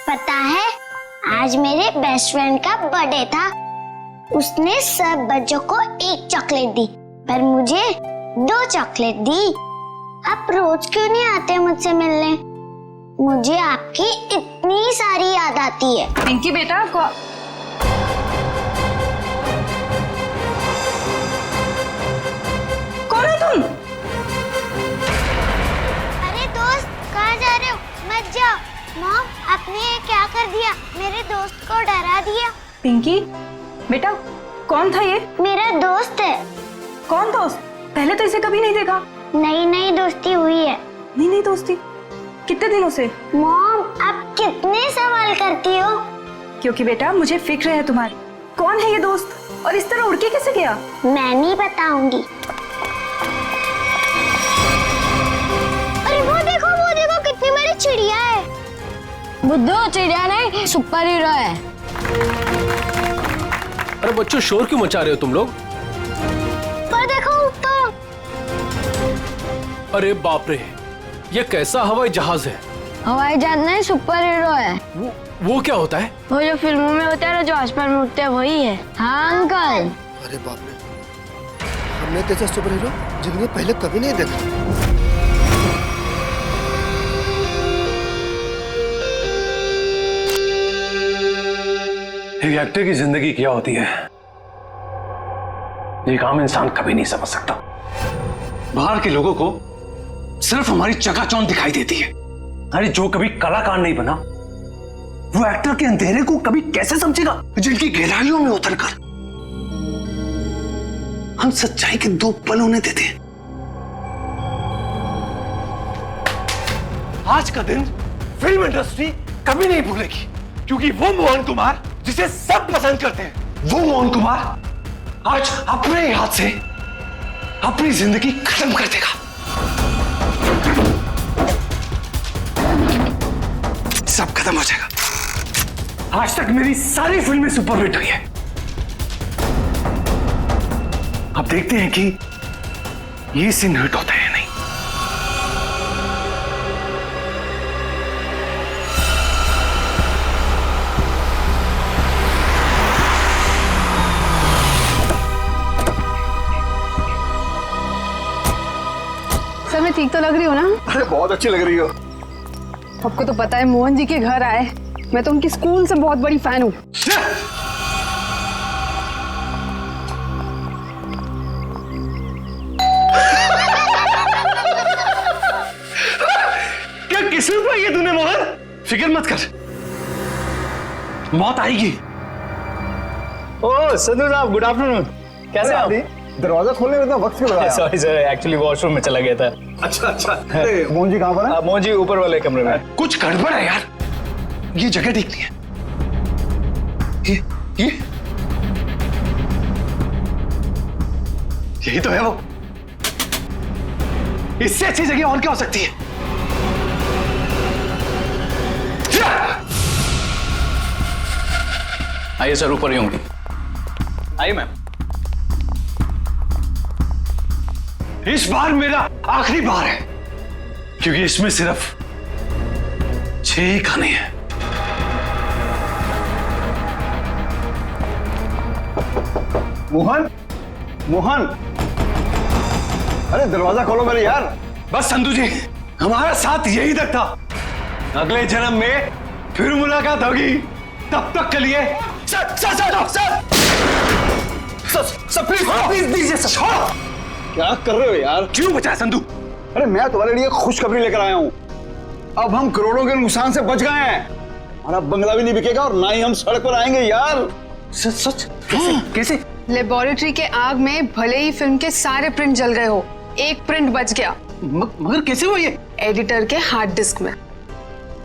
पता है, आज मेरे बेस्ट फ्रेंड का बर्थडे था। उसने सब बच्चों को एक चॉकलेट दी, पर मुझे 2 चॉकलेट दी। आप रोज क्यों नहीं आते मुझसे मिलने? मुझे आपकी इतनी सारी याद आती है। पिंकी बेटा, कौन है तुम? अरे दोस्त, कहाँ जा रहे हो? मत जाओ। मॉम, आपने ये क्या कर दिया? मेरे दोस्त को डरा दिया। पिंकी बेटा, कौन था ये? मेरा दोस्त है। कौन दोस्त? पहले तो इसे कभी नहीं देखा। नई नई दोस्ती हुई है। नहीं दोस्ती? कितने दिनों से? मॉम, आप कितने सवाल करती हो? क्योंकि बेटा मुझे फिक्र है तुम्हारी। कौन है ये दोस्त और इस तरह उड़ के कैसे गया? मैं नहीं बताऊंगी। अरे वो देखो कितनी बड़ी चिड़िया है। बुद्धू, चिड़िया नहीं, सुपर हीरो है। अरे बच्चों, शोर क्यों मचा रहे हो तुम लोग? पर देखो ऊपर। अरे बाप रे, ये कैसा हवाई जहाज है? हवाई जहाज नहीं, सुपर हीरो है। वो क्या होता है? वो जो फिल्मों में होता है ना, जो आसमान में उड़ते हैं, वही है। हाँ अंकल। अरे बाप रे, हमने तो ऐसा सुपर हीरो जिंदगी में पहले कभी नहीं देखा। एक एक्टर की जिंदगी क्या होती है, एक आम इंसान कभी नहीं समझ सकता। बाहर के लोगों को सिर्फ हमारी चकाचौंध दिखाई देती है। अरे जो कभी कलाकार नहीं बना, वो एक्टर के अंधेरे को कभी कैसे समझेगा? जिनकी गहराइयों में उतरकर हम सच्चाई के 2 पल उन्हें देते हैं। आज का दिन फिल्म इंडस्ट्री कभी नहीं भूलेगी, क्योंकि वो मोहन कुमार जिसे सब पसंद करते हैं, वो मोहन कुमार आज अपने हाथ से अपनी जिंदगी खत्म कर देगा। सब खत्म हो जाएगा। आज तक मेरी सारी फिल्में सुपरहिट हुई है। अब देखते हैं कि ये सीन हिट होता है या नहीं। सर, मैं ठीक तो लग रही हूँ ना? अरे बहुत अच्छी लग रही हो। आपको तो पता है, मोहन जी के घर आए, मैं तो उनकी स्कूल से बहुत बड़ी फैन हूँ। क्या किस्मत पाई है तूने मोहन? फिक्र मत कर, मौत आएगी। ओह संधू साहब, गुड आफ्टरनून। कैसे आप? दरवाजा खोलने में इतना वक्त क्यों लगाया? सॉरी सर, एक्चुअली वॉशरूम में चला गया था। अच्छा। मोहन जी कहाँ पर है? मोहन जी ऊपर वाले कमरे में। कुछ गड़बड़ है यार, ये जगह ठीक नहीं है। ये यही तो है वो। इससे अच्छी जगह और क्या हो सकती है? आइए सर, ऊपर ही होंगे। आइए मैम। इस बार मेरा आखिरी बार है, क्योंकि इसमें सिर्फ 6 ही गाने हैं। मोहन, अरे दरवाजा खोलो मेरे यार। बस संधू जी, हमारा साथ यही तक था। अगले जन्म में फिर मुलाकात होगी। तब तक के लिए सर प्लीज दीजिए सर। क्या कर रहे हो यार? क्यों बचाया संधू? अरे मैं तुम्हारे लिए खुशखबरी लेकर आया हूँ। अब हम करोड़ों के नुकसान से बच गए हैं। हमारा बंगला भी नहीं बिकेगा और ना ही हम सड़क पर आएंगे यार। सच? कैसे? लेबोरेटरी के आग में भले ही फिल्म के सारे प्रिंट जल गए हो, एक प्रिंट बच गया। मगर कैसे हुआ ये? एडिटर के हार्ड डिस्क में।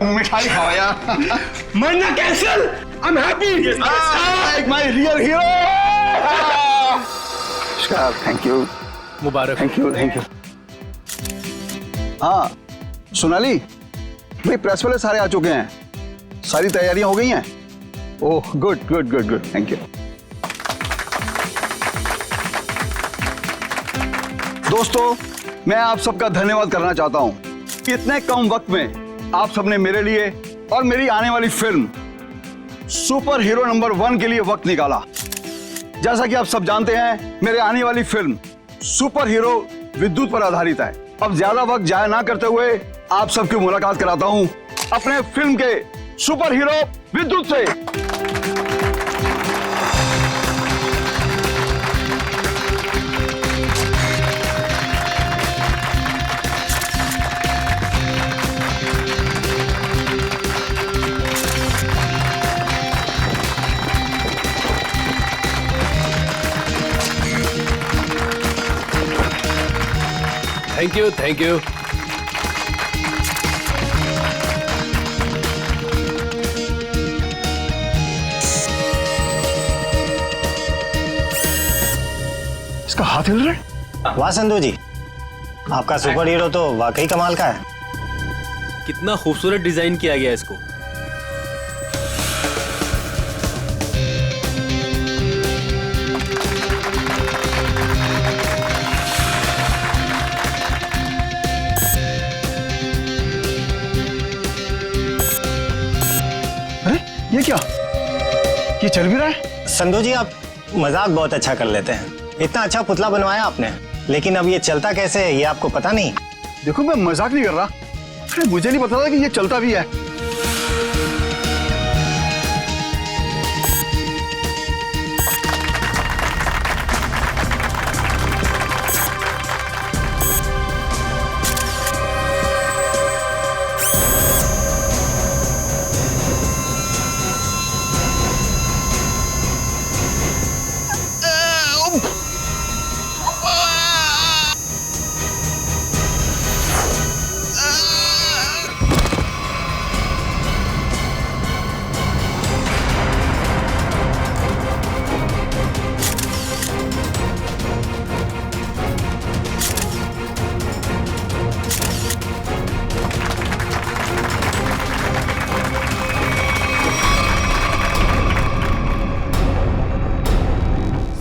मिठाई खाओ यार। मरना cancel. I am happy. My real hero. Thank you. Mubarak. Thank you. हाँ सोनाली, भाई प्रेस वाले सारे आ चुके हैं, सारी तैयारियां हो गई हैं। Oh good, thank you. दोस्तों, मैं आप सबका धन्यवाद करना चाहता हूं कि इतने कम वक्त में आप सबने मेरे लिए और मेरी आने वाली फिल्म सुपर हीरो नंबर 1 के लिए वक्त निकाला। जैसा कि आप सब जानते हैं, मेरे आने वाली फिल्म सुपर हीरो विद्युत पर आधारित है। अब ज्यादा वक्त जाया ना करते हुए आप सबकी मुलाकात कराता हूं अपने फिल्म के सुपर हीरो विद्युत से। Thank you, thank you. इसका हाथ हिल रहा है। वाह संधू जी, आपका सुपर हीरो तो वाकई कमाल का है। कितना खूबसूरत डिजाइन किया गया इसको। अरे ये क्या, ये चल भी रहा है? संधू जी, आप मजाक बहुत अच्छा कर लेते हैं। इतना अच्छा पुतला बनवाया आपने, लेकिन अब ये चलता कैसे है ये आपको पता नहीं? देखो, मैं मजाक नहीं कर रहा। अरे मुझे नहीं पता था कि ये चलता भी है।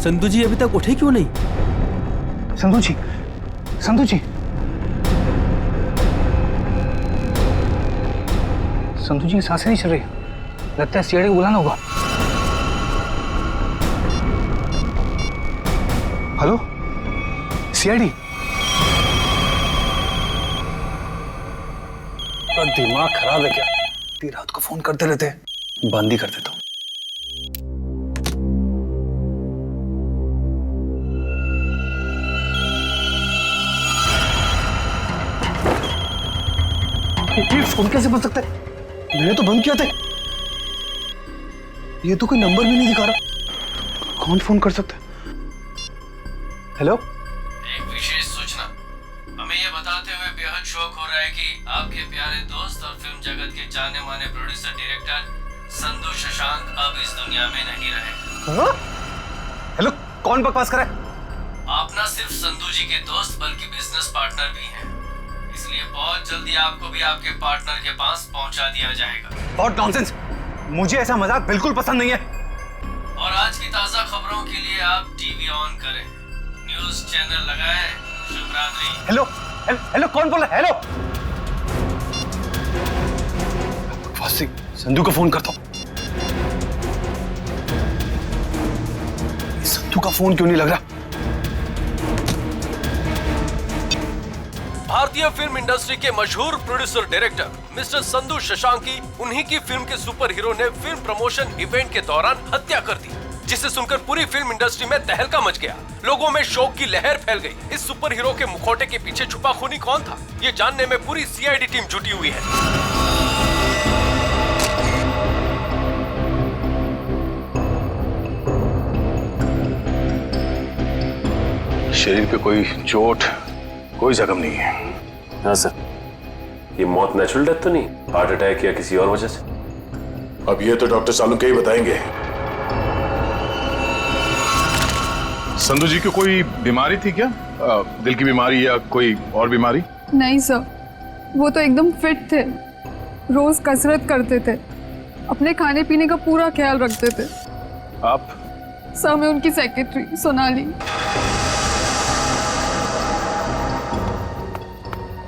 संधू जी अभी तक उठे क्यों नहीं? संधू जी, संधू जी, संधू जी की सांसें नहीं चल रही। लगता है सीआईडी को बुलाना होगा। Hello CID. दिमाग खराब है क्या? इतनी रात को फोन करते रहते हैं। बंद ही कर देता हूं। ये फोन कैसे बन सकता है? मैंने तो बंद किया था। ये तो कोई नंबर भी नहीं दिखा रहा। कौन फोन कर सकता है? हेलो, एक विशेष सूचना। हमें यह बताते हुए बेहद शौक हो रहा है कि आपके प्यारे दोस्त और फिल्म जगत के जाने माने प्रोड्यूसर डायरेक्टर संधू शशांक अब इस दुनिया में नहीं रहे। हेलो, कौन बकवास कर रहा है? आप न सिर्फ संधू जी के दोस्त बल्कि बिजनेस पार्टनर भी हैं, इसलिए बहुत जल्दी आपको भी आपके पार्टनर के पास पहुंचा दिया जाएगा। बहुत नॉनसेंस, मुझे ऐसा मजाक बिल्कुल पसंद नहीं है। और आज की ताजा खबरों के लिए आप टीवी ऑन करें, न्यूज चैनल लगाएं। शुभ रात्रि। हेलो हेलो, कौन बोल रहा है? हेलो, संधू को फोन करता हूं। संधू का फोन क्यों नहीं लग रहा? भारतीय फिल्म इंडस्ट्री के मशहूर प्रोड्यूसर डायरेक्टर मिस्टर संधू शशांकी, उन्हीं की फिल्म के सुपर हीरो ने फिल्म प्रमोशन इवेंट के दौरान हत्या कर दी, जिसे सुनकर पूरी फिल्म इंडस्ट्री में तहलका मच गया। लोगों में शोक की लहर फैल गई। इस सुपर हीरो के मुखौटे के पीछे छुपा खूनी कौन था, ये जानने में पूरी सीआईडी टीम जुटी हुई है। शरीर पे कोई चोट, कोई जख्म नहीं है। हाँ सर, ये मौत नेचुरल डेथ तो नहीं, हार्ट अटैक या किसी और वजह से? अब ये तो डॉक्टर सालुंके ही बताएंगे। संधू जी को कोई बीमारी थी क्या? दिल की बीमारी या कोई और बीमारी? नहीं सर, वो तो एकदम फिट थे, रोज कसरत करते थे, अपने खाने पीने का पूरा ख्याल रखते थे। आप? सर, मैं उनकी सेक्रेटरी सोनाली।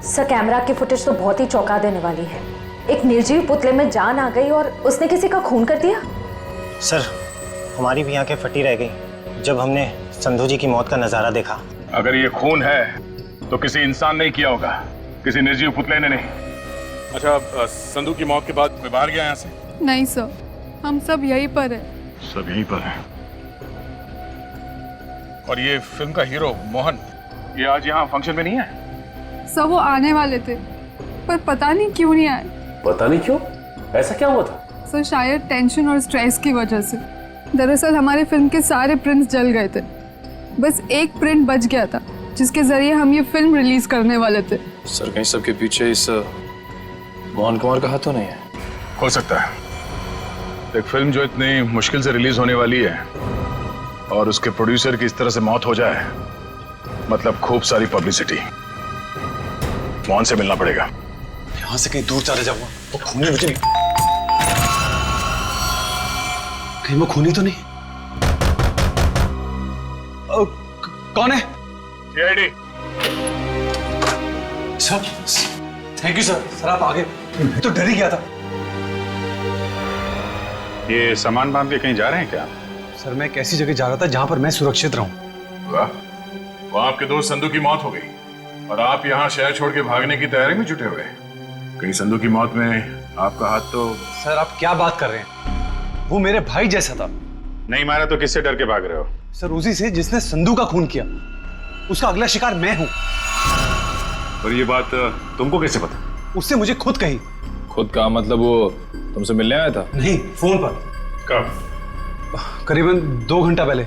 सर, कैमरा की फुटेज तो बहुत ही चौंका देने वाली है। एक निर्जीव पुतले में जान आ गई और उसने किसी का खून कर दिया। सर, हमारी भी आंखें फटी रह गई जब हमने संधू जी की मौत का नजारा देखा। अगर ये खून है तो किसी इंसान ने किया होगा, किसी निर्जीव पुतले ने नहीं। अच्छा, संधू की मौत के बाद मैं बाहर गया यहाँ से? नहीं सर, हम सब यहीं पर है। सब यहीं पर है। और ये फिल्म का हीरो मोहन, ये आज यहाँ फंक्शन में नहीं है? सब वो आने वाले थे पर पता नहीं क्यों नहीं आए। पता नहीं क्यों? ऐसा क्या हुआ था? सर शायद टेंशन और स्ट्रेस की वजह से। दरअसल हमारे फिल्म के सारे प्रिंट्स जल गए थे, बस एक प्रिंट बच गया था जिसके जरिए हम ये फिल्म रिलीज करने वाले थे। सर कहीं सबके पीछे इस मोहन कुमार का हाथ तो नहीं है? हो सकता है। एक फिल्म जो इतनी मुश्किल से रिलीज होने वाली है और उसके प्रोड्यूसर की इस तरह से मौत हो जाए, मतलब खूब सारी पब्लिसिटी। मोहन से मिलना पड़ेगा। यहां से कहीं दूर चले जाऊंगा तो खूनी मुझे नहीं। कहीं वो खूनी तो नहीं? कौन है? CID. Sir, thank you sir. Sir आप आगे, मैं तो डर ही गया था। ये सामान बांध के कहीं जा रहे हैं क्या? सर मैं एक ऐसी जगह जा रहा था जहां पर मैं सुरक्षित रहूं। वाह, वो आपके दोस्त संधू की मौत हो गई और आप यहाँ शहर छोड़ के भागने की तैयारी में जुटे हुए। कहीं संधू की मौत में आपका हाथ तो? सर आप क्या बात कर रहे हैं? वो मेरे भाई जैसा था। नहीं मारा तो किससे डर के भाग रहे हो? सर उसी से जिसने संधू का खून किया। उसका अगला शिकार मैं हूं। और ये बात तुमको कैसे पता? उससे मुझे खुद कही। खुद का मतलब वो तुमसे मिलने आया था? नहीं, फोन पर। कब? करीबन 2 घंटा पहले।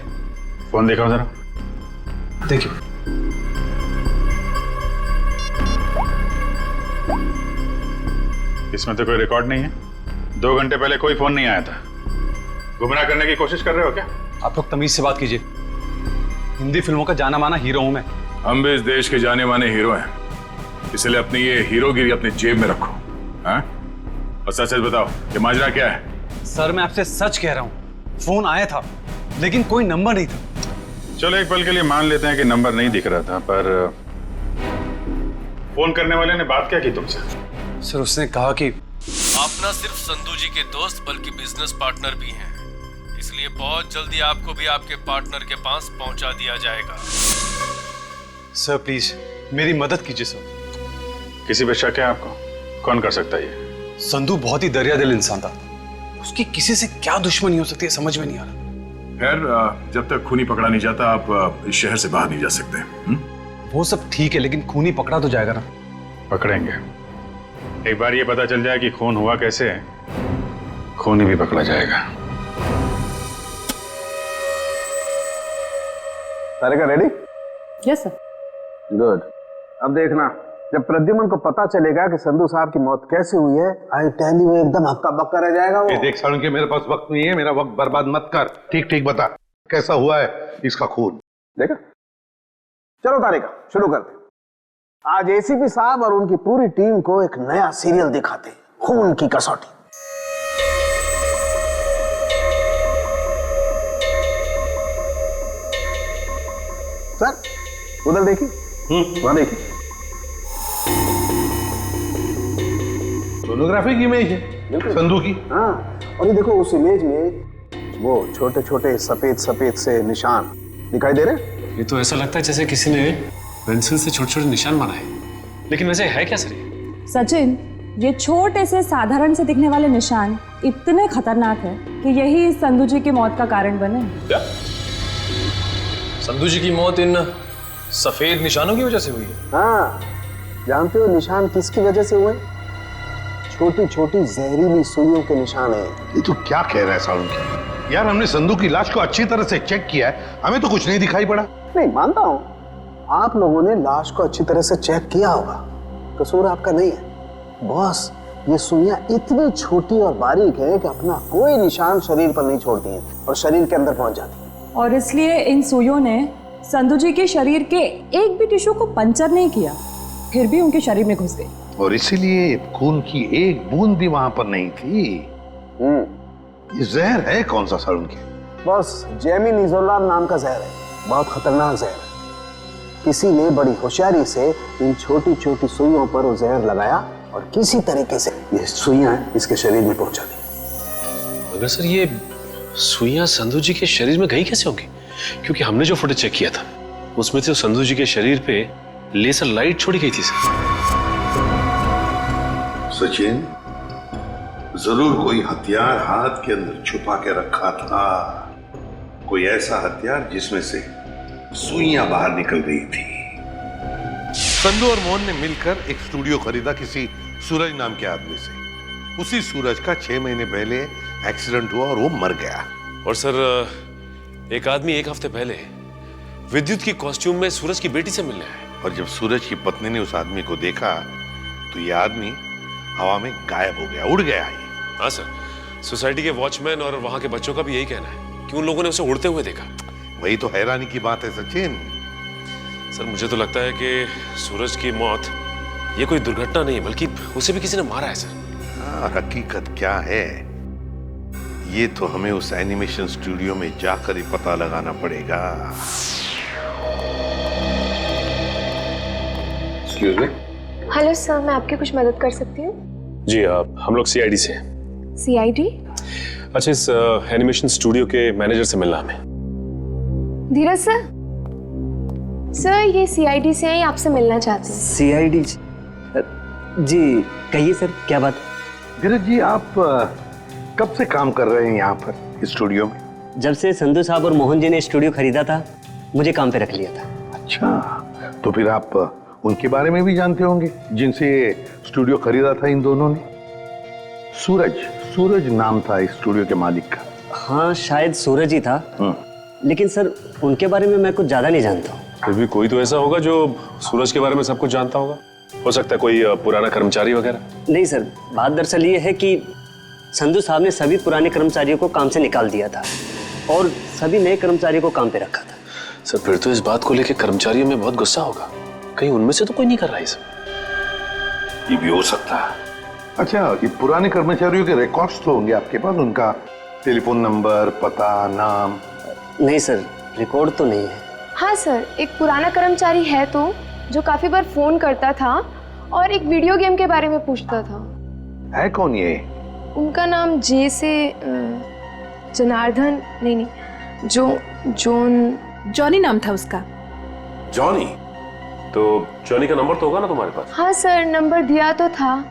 फोन देखा जरा। देखिए। इसमें तो कोई रिकॉर्ड नहीं है। 2 घंटे पहले कोई फोन नहीं आया था। गुमराह करने की कोशिश कर रहे हो क्या? आप लोग तमीज से बात कीजिए। हिंदी फिल्मों का जाना माना हीरो हूं मैं। हम भी इस देश के जाने माने हीरो हैं, इसलिए अपनी ये हीरोगिरी अपनी जेब में रखो। हाँ? और सच सच बताओ, ये माजरा क्या है? सर मैं आपसे सच कह रहा हूं, फोन आया था लेकिन कोई नंबर नहीं था। चलो एक पल के लिए मान लेते हैं कि नंबर नहीं दिख रहा था, पर फोन करने वाले ने बात क्या की तुमसे? सर उसने कहा कि आप न सिर्फ संधू जी के दोस्त बल्कि बिजनेस पार्टनर भी हैं, इसलिए बहुत जल्दी आपको भी आपके पार्टनर के पास पहुंचा दिया जाएगा। सर प्लीज मेरी मदद कीजिए सर। किसी पे शक है आपको? कौन कर सकता है ये? संधू बहुत ही दरियादिल इंसान था। उसकी किसी से क्या दुश्मनी हो सकती है समझ में नहीं आ रहा। खैर, जब तक खूनी पकड़ा नहीं जाता आप इस शहर से बाहर नहीं जा सकते। वो सब ठीक है लेकिन खूनी पकड़ा तो जाएगा ना? पकड़ेंगे। एक बार ये पता चल जाए कि खून हुआ कैसे है, खूनी भी पकड़ा जाएगा। Sarika ready? Yes sir. Good. अब देखना, जब प्रद्युमन को पता चलेगा कि संधू साहब की मौत कैसे हुई है, आई टेल यू एकदम हक्का बक्का रह जाएगा वो। देख सालुंके, मेरे पास वक्त नहीं है, मेरा वक्त बर्बाद मत कर। ठीक ठीक बता कैसा हुआ है इसका खून। देखा? चलो तारिका शुरू करते। आज एसीपी साहब और उनकी पूरी टीम को एक नया सीरियल दिखाते, खून की कसौटी। सर उधर देखिए, वहां देखिए। सोनोग्राफी की इमेज है संधू की। हाँ, और ये देखो उस इमेज में वो छोटे छोटे सफेद सफेद से निशान दिखाई दे रहे। ये तो ऐसा लगता है जैसे किसी ने पेंसिल से छोटे छोटे निशान बनाए, लेकिन वैसे है क्या सर? सचिन, ये छोटे से साधारण से दिखने वाले निशान इतने खतरनाक है कि यही संधू जी की मौत का कारण बने। क्या? संधू जी की मौत इन सफेद निशानों की वजह से हुई है? हाँ, जानते हो निशान किसकी वजह से हुए? छोटी छोटी जहरीली सुइयों के निशान है। ये तो क्या कह रहा है सालुंके? यार हमने संधू की लाश को अच्छी तरह से चेक किया है, हमें तो कुछ नहीं दिखाई पड़ा। नहीं मानता हूँ, आप लोगों ने लाश को अच्छी तरह से चेक किया होगा, कसूर आपका नहीं है। बॉस, ये सुइयां इतनी छोटी और बारीक है कि अपना कोई निशान शरीर पर नहीं छोड़ती हैं और शरीर के अंदर पहुंच जाती है। और इसलिए इन सुइयों ने संधू जी के शरीर के एक भी टिश्यू को पंचर नहीं किया, फिर भी उनके शरीर में घुस गई। और इसीलिए खून की एक बूंद भी वहां पर नहीं थी। ये जहर है कौन सा सालुंके? बस जेमिनिजोलाम नाम का जहर है, बहुत खतरनाक जहर है। किसी ने बड़ी होशियारी से इन छोटी छोटी सुइयों पर वो जहर लगाया और किसी तरीके से ये सुइयां इसके शरीर में पहुंचा दी। मगर सर ये सुइयां संधू जी के शरीर में गई कैसे होंगी? क्योंकि हमने जो फुटेज चेक किया था उसमें से संधू जी के शरीर पे लेजर लाइट छोड़ी गई थी सर। सचिन, जरूर कोई हथियार हाथ के अंदर छुपा के रखा था, कोई ऐसा हथियार जिसमें से सुइयां बाहर निकल गई थी। संधू और मोहन ने मिलकर एक स्टूडियो खरीदा किसी सूरज नाम के आदमी से। उसी सूरज का 6 महीने पहले एक्सीडेंट हुआ और वो मर गया। और सर एक आदमी एक हफ्ते पहले विद्युत की कॉस्ट्यूम में सूरज की बेटी से मिलने आया। और जब सूरज की पत्नी ने उस आदमी को देखा तो ये आदमी हवा में गायब हो गया, उड़ गया ये। हाँ सर, सोसाइटी के वॉचमैन और वहां के बच्चों का भी यही कहना है कि उन लोगों ने उसे उड़ते हुए देखा। वही तो हैरानी की बात है सचिन। सर मुझे तो लगता है कि सूरज की मौत ये कोई दुर्घटना नहीं बल्कि उसे भी किसी ने मारा है सर। हकीकत क्या है ये तो हमें उस एनिमेशन स्टूडियो में जाकर ही पता लगाना पड़ेगा। Excuse me. हेलो सर, मैं आपकी कुछ मदद कर सकती हूँ? जी हम लोग सीआईडी से हैं। सीआईडी? अच्छा, इस एनिमेशन स्टूडियो के मैनेजर से मिलना हमें। धीरज सर, सर ये सीआईडी से हैं, आपसे मिलना चाहते हैं। सीआईडी जी, कहिए सर क्या बात? धीरज जी, आप कब से काम कर रहे हैं यहाँ पर स्टूडियो में? जब से संधू साहब और मोहन जी ने स्टूडियो खरीदा था मुझे काम पे रख लिया था। अच्छा, तो फिर आप उनके बारे में भी जानते होंगे जिनसे स्टूडियो खरीदा था इन दोनों ने? सूरज नाम था इस स्टूडियो के मालिक का। हाँ शायद सूरज ही था, लेकिन सर उनके बारे में मैं कुछ ज्यादा नहीं जानता हूँ। फिर भी कोई तो ऐसा होगा जो सूरज के बारे में सब कुछ जानता होगा। हो सकता है कोई पुराना कर्मचारी वगैरह। नहीं सर, बात दरअसल ये है कि संधू साहब ने सभी पुराने कर्मचारियों को काम से निकाल दिया था और सभी नए कर्मचारियों को काम पे रखा था। सर फिर तो इस बात को लेकर कर्मचारियों में बहुत गुस्सा होगा, कहीं उनमें से तो कोई नहीं कर रहा है सब। ये भी हो सकता है। अच्छा, ये पुराने कर्मचारियों के रिकॉर्ड्स तो होंगे आपके पास, उनका टेलीफोन नंबर, पता, नाम? नहीं सर, रिकॉर्ड तो नहीं है। हाँ सर, एक पुराना कर्मचारी है तो जो काफी बार फोन करता था और एक वीडियो गेम के बारे में पूछता था। है कौन ये? उनका नाम जे से जनार्दन नहीं, जॉनी नाम था उसका। जॉनी? तो जॉनी का नंबर तो होगा ना तुम्हारे पास? हाँ सर, नंबर दिया तो था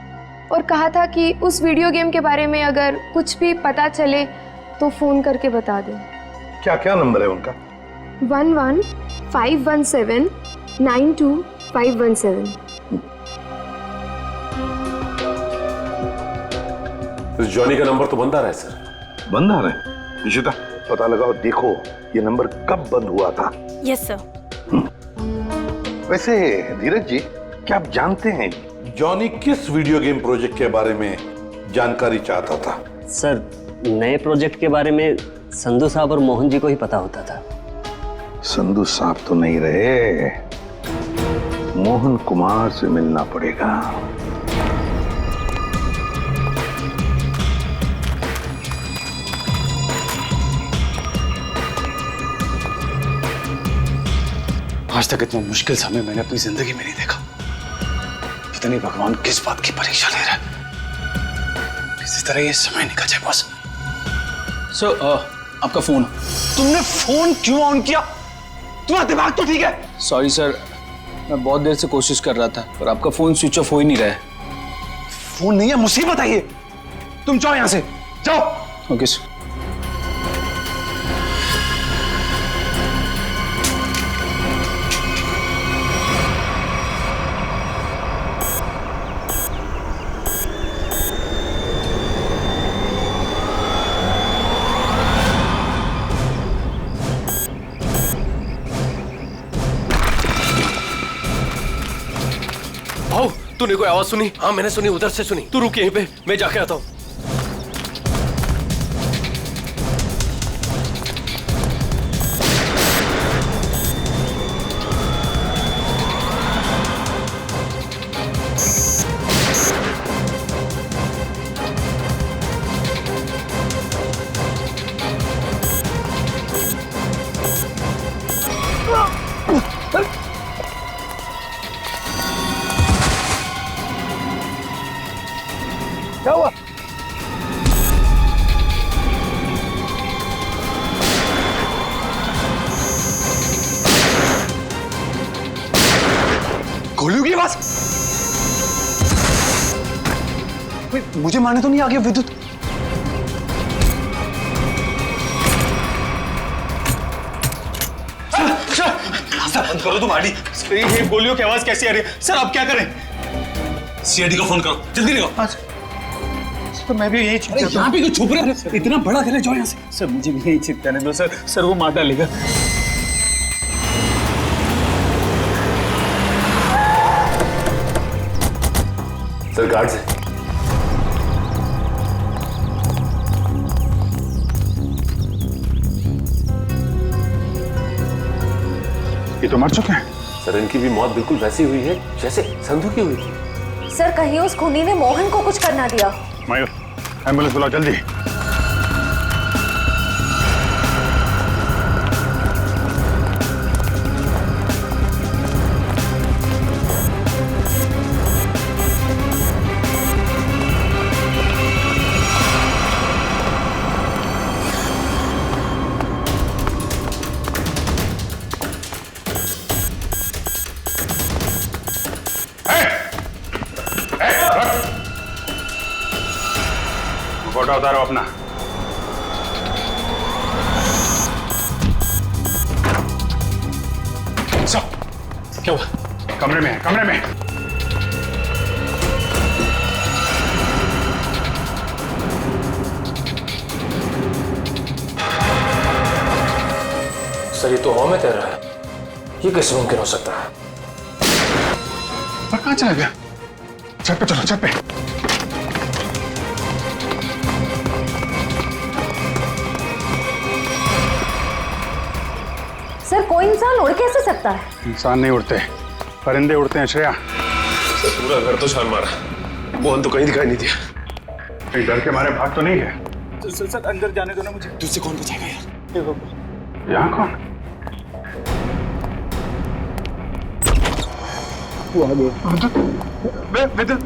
और कहा था कि उस वीडियो गेम के बारे में अगर कुछ भी पता चले तो फोन करके बता दें। क्या क्या नंबर है उनका? 11-517-92517। जॉनी का नंबर तो बंद आ रहा है सर। बंद आ रहा है? निशिता पता लगाओ, देखो ये नंबर कब बंद हुआ था। Yes sir. वैसे धीरज जी, क्या आप जानते हैं जॉनी किस वीडियो गेम प्रोजेक्ट के बारे में जानकारी चाहता था? सर नए प्रोजेक्ट के बारे में संधू साहब और मोहन जी को ही पता होता था। संधू साहब तो नहीं रहे, मोहन कुमार से मिलना पड़ेगा। आज तक इतना मुश्किल समय मैंने अपनी जिंदगी में नहीं देखा। पता नहीं भगवान किस बात की परीक्षा ले रहा है। किसी तरह ये समय निकल जाए बस। सर आपका फोन। तुमने फोन क्यों ऑन किया? तुम्हारा दिमाग तो ठीक है? सॉरी सर, मैं बहुत देर से कोशिश कर रहा था पर आपका फोन स्विच ऑफ हो ही नहीं रहा है। फोन नहीं है, मुसीबत है ये। तुम जाओ यहां से, जाओ। Okay sir. तूने कोई आवाज सुनी? हाँ मैंने सुनी, उधर से सुनी। तू रुक यहीं पे, मैं जाके आता हूँ। क्या हुआ? गोलियों की आवाज। मुझे मारने तो नहीं आ गया विद्युत? बंद करो तुम आडी। ये गोलियों की आवाज कैसी आ रही है? सर आप क्या करें? सीआईडी को फोन करो, जल्दी निकलो। तो मैं भी यही अरे यहाँ पे क्यों छुप रहे हो? इतना बड़ा घर है, जाओ यहाँ से। सर मुझे भी यही छिपकाने दो सर। सर वो मार डालेगा। सर गार्ड से ये तो मर चुके हैं। सर इनकी भी मौत बिल्कुल वैसी हुई है जैसे संधू की हुई थी। सर कहीं उस खूनी ने मोहन को कुछ करना दिया। मयूर एम्बुलेंस बुलाओ जल्दी। फोटो उतारो अपना। क्या हुआ? कमरे में है, कमरे में। सर ये तो हवा में तैर रहा है, ये कैसे मुमकिन हो सकता है? पर कहाँ चला गया? छत पे चलो, छत पे। सर कोई इंसान उड़ कैसे सकता है? इंसान नहीं उड़ते, परिंदे उड़ते हैं श्रेया। सर पूरा घर तो छान मारा, मोहन तो कहीं दिखाई नहीं दिया। कहीं डर के मारे भाग तो नहीं है? सर अंदर जाने दो ना मुझे। तुझसे कौन बचाएगा यार? यहाँ कौन?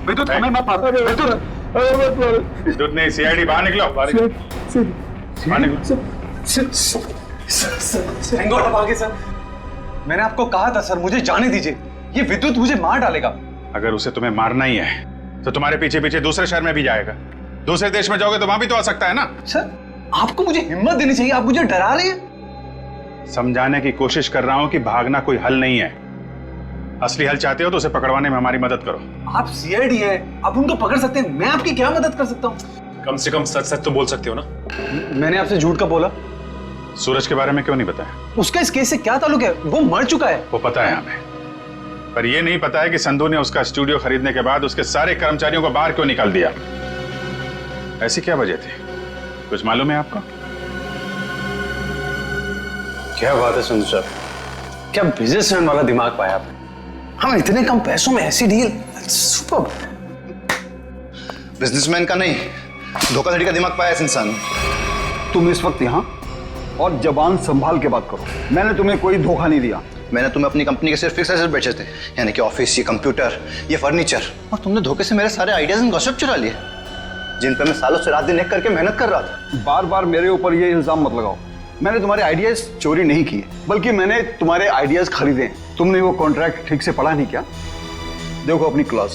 विद्युत हमें मत मारो। विद्युत नहीं, सीआईडी बाहर निकलो। बाहर निकलो। थैंक गॉड आप आ गए सर। मैंने आपको कहा था सर, मुझे जाने दीजिए, ये विद्युत मुझे मार डालेगा। अगर उसे तुम्हें मारना ही है तो तुम्हारे पीछे पीछे दूसरे शहर में भी जाएगा। दूसरे देश में जाओगे तो वहां भी तो आ सकता है ना। सर आपको मुझे हिम्मत देनी चाहिए, आप मुझे डरा रहे हैं। समझाने की कोशिश कर रहा हूं कि भागना कोई हल नहीं है। असली हल चाहते हो तो उसे पकड़वाने में हमारी मदद करो। आप सीआईडी है, आप उनको पकड़ सकते हैं, मैं आपकी क्या मदद कर सकता हूँ? कम से कम सच सच तो बोल सकते हो ना। मैंने आपसे झूठ का बोला? सूरज के बारे में क्यों नहीं बताया? उसका इस केस से क्या ताल्लुक है? वो मर चुका है। वो पता है हमें, पर यह नहीं पता है कि संधू ने उसका स्टूडियो खरीदने के बाद उसके सारे कर्मचारियों को बाहर क्यों निकाल दिया। ऐसी क्या वजह थी, कुछ मालूम है आपको? क्या बात है संधू साहब, क्या बिजनेसमैन वाला दिमाग पाया आपने। हम इतने कम पैसों में ऐसी डील, सुपर। बिजनेसमैन का नहीं, धोखाधड़ी का दिमाग पाया इस इंसान ने। तुम इस वक्त यहाँ और जबान संभाल के बात करो। मैंने तुम्हें कोई धोखा नहीं दिया। मैंने तुम्हें अपनी कंपनी के सिर्फ फिक्स एसेट बेचे थे, यानी कि ऑफिस, ये कंप्यूटर, ये फर्नीचर, और तुमने धोखे से मेरे सारे आइडियाज एंड गॉसिप चुरा लिए, जिन पर मैं सालों से रात दिन एक करके मेहनत कर रहा था। बार बार मेरे ऊपर ये इल्जाम मत लगाओ। मैंने तुम्हारे आइडियाज चोरी नहीं किए, बल्कि मैंने तुम्हारे आइडियाज खरीदे। तुमने वो कॉन्ट्रैक्ट ठीक से पढ़ा नहीं क्या? देखो अपनी clause,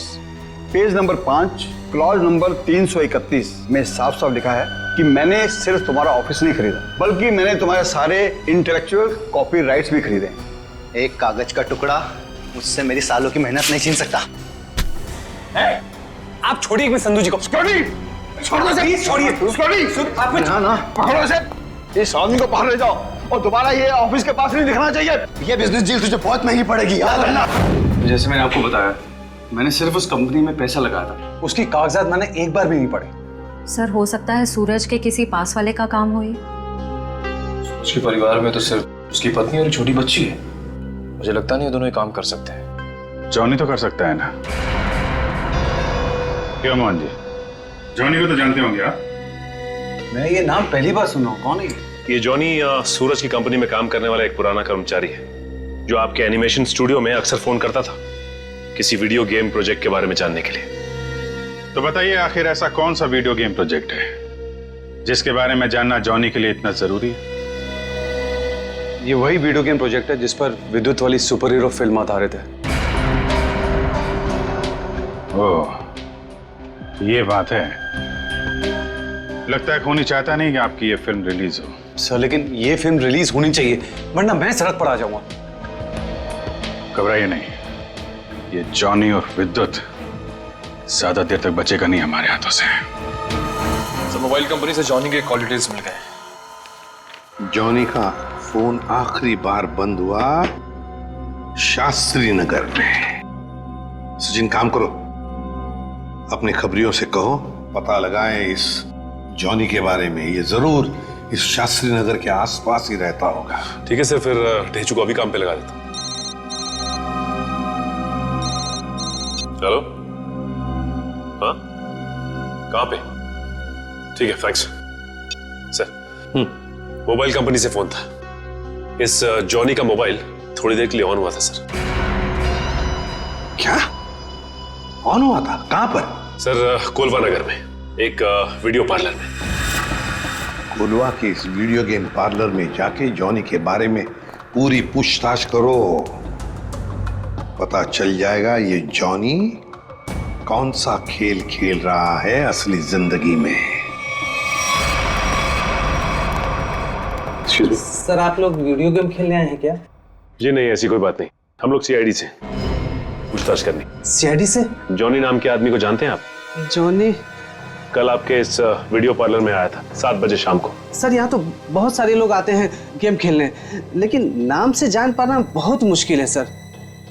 page number 5, clause number 331 में साफ साफ लिखा है कि मैंने सिर्फ तुम्हारा ऑफिस नहीं खरीदा, बल्कि मैंने तुम्हारे सारे इंटेलेक्चुअल कॉपीराइट्स भी खरीदे। एक कागज का टुकड़ा मुझसे मेरी सालों की मेहनत नहीं छीन सकता। आप छोड़िए एक संधू जी को। छोड़िए, इस आदमी को बाहर ले जाओ और दोबारा ये ऑफिस के पास नहीं दिखना चाहिए। ये बिजनेस डील तुझे बहुत महंगी पड़ेगी, याद रखना। जैसे मैंने आपको बताया, मैंने सिर्फ उस कंपनी में पैसा लगाया था, उसकी कागजात मैंने एक बार भी नहीं पढ़े। सर हो सकता है सूरज के किसी पास वाले का काम हो ये। उसके परिवार में तो सिर्फ उसकी पत्नी और छोटी बच्ची है, मुझे लगता नहीं ये दोनों ये काम कर सकते हैं। जॉनी तो कर सकता है ना? क्यों मोहन जी, जॉनी को तो जानते होंगे आप? मैं ये नाम पहली बार सुना हूं, कौन है ये जॉनी सूरज की कंपनी में काम करने वाला एक पुराना कर्मचारी है, जो आपके एनिमेशन स्टूडियो में अक्सर फोन करता था किसी वीडियो गेम प्रोजेक्ट के बारे में जानने के लिए। तो बताइए आखिर ऐसा कौन सा वीडियो गेम प्रोजेक्ट है जिसके बारे में जानना जॉनी के लिए इतना जरूरी है? ये वही वीडियो गेम प्रोजेक्ट है जिस पर विद्युत वाली सुपर हीरो फिल्म आधारित है। ओह, ये बात है। लगता है खूनी चाहता नहीं कि आपकी ये फिल्म रिलीज हो। सर लेकिन ये फिल्म रिलीज होनी चाहिए वरना मैं सड़क पर आ जाऊंगा। घबराइए नहीं, ये जॉनी और विद्युत ज्यादा देर तक बचेगा नहीं हमारे हाथों से। सर मोबाइल कंपनी से जॉनी के कॉल डिटेल्स मिल गए। जॉनी का फोन आखिरी बार बंद हुआ शास्त्री नगर में। सचिन काम करो, अपने खबरियों से कहो पता लगाएं इस जॉनी के बारे में। ये जरूर इस शास्त्री नगर के आसपास ही रहता होगा। ठीक है सर, फिर ढेचू को अभी काम पे लगा देता हूं। हेलो, हाँ कहाँ पे? ठीक है, थैंक्स सर। मोबाइल कंपनी से फोन था। इस जॉनी का मोबाइल थोड़ी देर के लिए ऑन हुआ था सर। क्या ऑन हुआ था? कहां पर? सर कोलवा नगर में एक वीडियो पार्लर में। कोलवा के इस वीडियो गेम पार्लर में जाके जॉनी के बारे में पूरी पूछताछ करो। पता चल जाएगा ये जॉनी कौन सा खेल खेल रहा है असली जिंदगी में। सर आप लोग वीडियो गेम खेलने आए हैं क्या? जी नहीं, ऐसी कोई बात नहीं। हम लोग सीआईडी से पूछताछ करनी। सीआईडी से? जॉनी नाम के आदमी को जानते हैं आप? जॉनी कल आपके इस वीडियो पार्लर में आया था 7 बजे शाम को। सर यहाँ तो बहुत सारे लोग आते हैं गेम खेलने, लेकिन नाम से जान पाना बहुत मुश्किल है सर।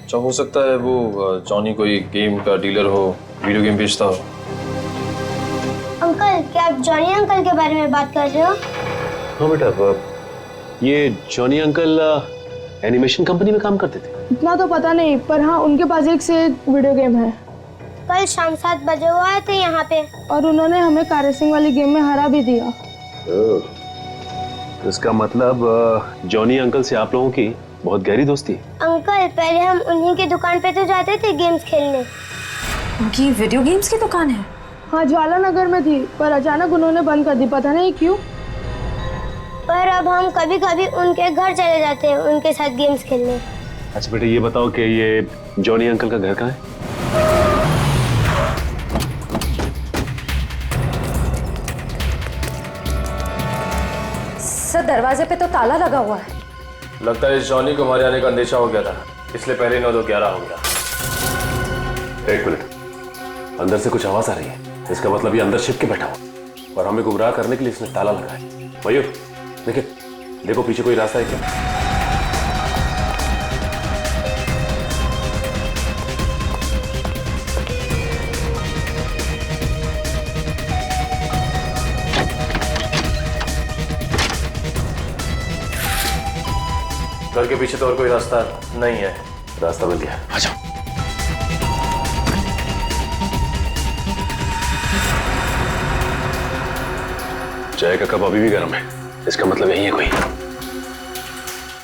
अच्छा, हो सकता है वो जॉनी कोई गेम का डीलर हो, वीडियो गेम बेचता हो। अंकल, क्या आप जॉनी अंकल के बारे में बात कर रहे हो? हाँ बेटा, ये जॉनी अंकल एनिमेशन कंपनी में काम करते थे। इतना तो पता नहीं, पर हाँ उनके पास एक से एक वीडियो गेम है। कल शाम 7 बजे वो आए थे यहाँ पे और उन्होंने हमें कार रेसिंग वाली गेम में हरा भी दिया। इसका मतलब जॉनी अंकल से आप लोगों की बहुत गहरी दोस्ती है। अंकल, पहले हम उन्हीं की दुकान पे तो जाते थे गेम्स खेलने। उनकी वीडियो गेम्स की दुकान है? हाँ, ज्वाला नगर में थी, पर अचानक उन्होंने बंद कर दी, पता नहीं क्यों। पर अब हम कभी कभी उनके घर चले जाते हैं उनके साथ गेम्स खेलने। अच्छा बेटा, ये बताओ कि ये जॉनी अंकल का घर कहाँ है? सर दरवाजे पे तो ताला लगा हुआ है। लगता है इस जॉनी को हमारे आने का अंदेशा हो गया था, इसलिए पहले 9-2-11 हो गया। एक मिनट, अंदर से कुछ आवाज आ रही है। इसका मतलब ये अंदर छिप के बैठा हुआ और हमें गुमराह करने के लिए इसने ताला लगाया। मयूर देखिए, देखो पीछे कोई रास्ता है क्या? घर के पीछे तो और कोई रास्ता नहीं है। रास्ता मिल गया, आ जाओ। चाय का कप अभी भी गर्म है, इसका मतलब यही है कोई।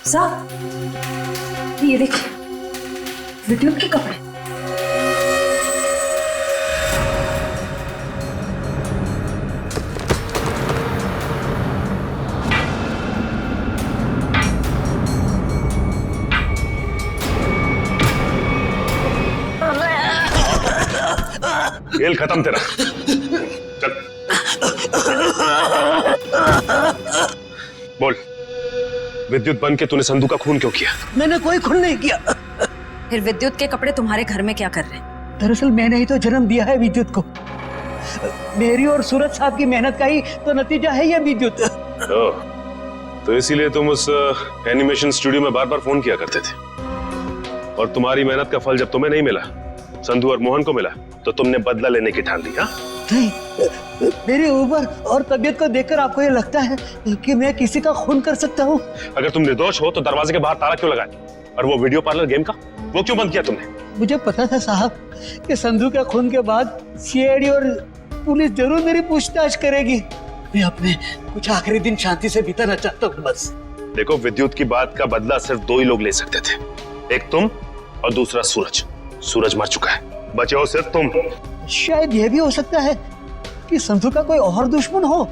साहब ये देखिए, विद्युत के कपड़े। खेल खत्म तेरा, चल। बोल, विद्युत बन के तूने संधू का खून क्यों किया? मैंने कोई खून नहीं किया। फिर विद्युत के कपड़े तुम्हारे घर में क्या कर रहे हैं? दरअसल मैंने ही तो जन्म दिया है विद्युत को। मेरी और सूरज साहब की मेहनत का ही तो नतीजा है ये विद्युत। तो इसीलिए तुम उस एनिमेशन स्टूडियो में बार बार फोन किया करते थे, और तुम्हारी मेहनत का फल जब तुम्हें नहीं मिला, संधू और मोहन को मिला, तो तुमने बदला लेने की ठान ली। हाँ? नहीं, मेरी उम्र और तबीयत को देखकर आपको ये लगता है कि मैं किसी का खून कर सकता हूँ? अगर तुम निर्दोष हो तो दरवाजे के बाहर ताला क्यों लगाया? और वो वीडियो पार्लर गेम का वो क्यों बंद किया तुमने? मुझे पता था साहब कि संधू के खून के बाद सीआईडी और पुलिस जरूर मेरी पूछताछ करेगी। मैं अपने कुछ आखिरी दिन शांति से बिताना चाहता हूँ बस। देखो, विद्युत की बात का बदला सिर्फ 2 ही लोग ले सकते थे, एक तुम और दूसरा सूरज। सूरज मर चुका है, बचे हो सिर्फ तुम। शायद यह भी हो सकता है कि संधू का कोई और दुश्मन हो।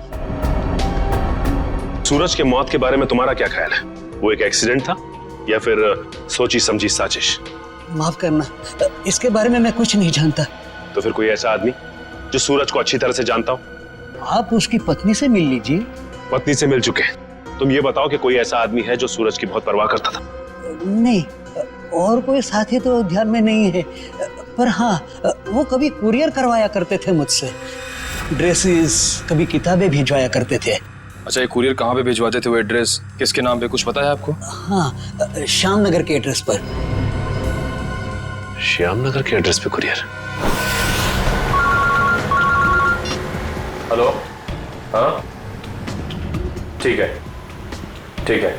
सूरज के मौत के बारे में तुम्हारा क्या ख्याल है? वो एक एक्सीडेंट था या फिर सोची समझी साजिश? माफ करना, इसके बारे में मैं कुछ नहीं जानता। तो फिर कोई ऐसा आदमी जो सूरज को अच्छी तरह से जानता हो? आप उसकी पत्नी से मिल लीजिए। पत्नी से मिल चुके हैं, तुम ये बताओ कि कोई ऐसा आदमी है जो सूरज की बहुत परवाह करता था? नहीं, और कोई साथी तो ध्यान में नहीं है, पर हाँ, वो कभी कुरियर करवाया करते थे मुझसे, ड्रेसेस, कभी किताबें भिजवाया करते थे। अच्छा, ये कुरियर कहाँ पे भिजवाते थे? वो एड्रेस किसके नाम पे कुछ पता है आपको? हाँ, श्यामनगर के एड्रेस पर। श्यामनगर के एड्रेस पे कुरियर? हेलो, हाँ ठीक है, ठीक है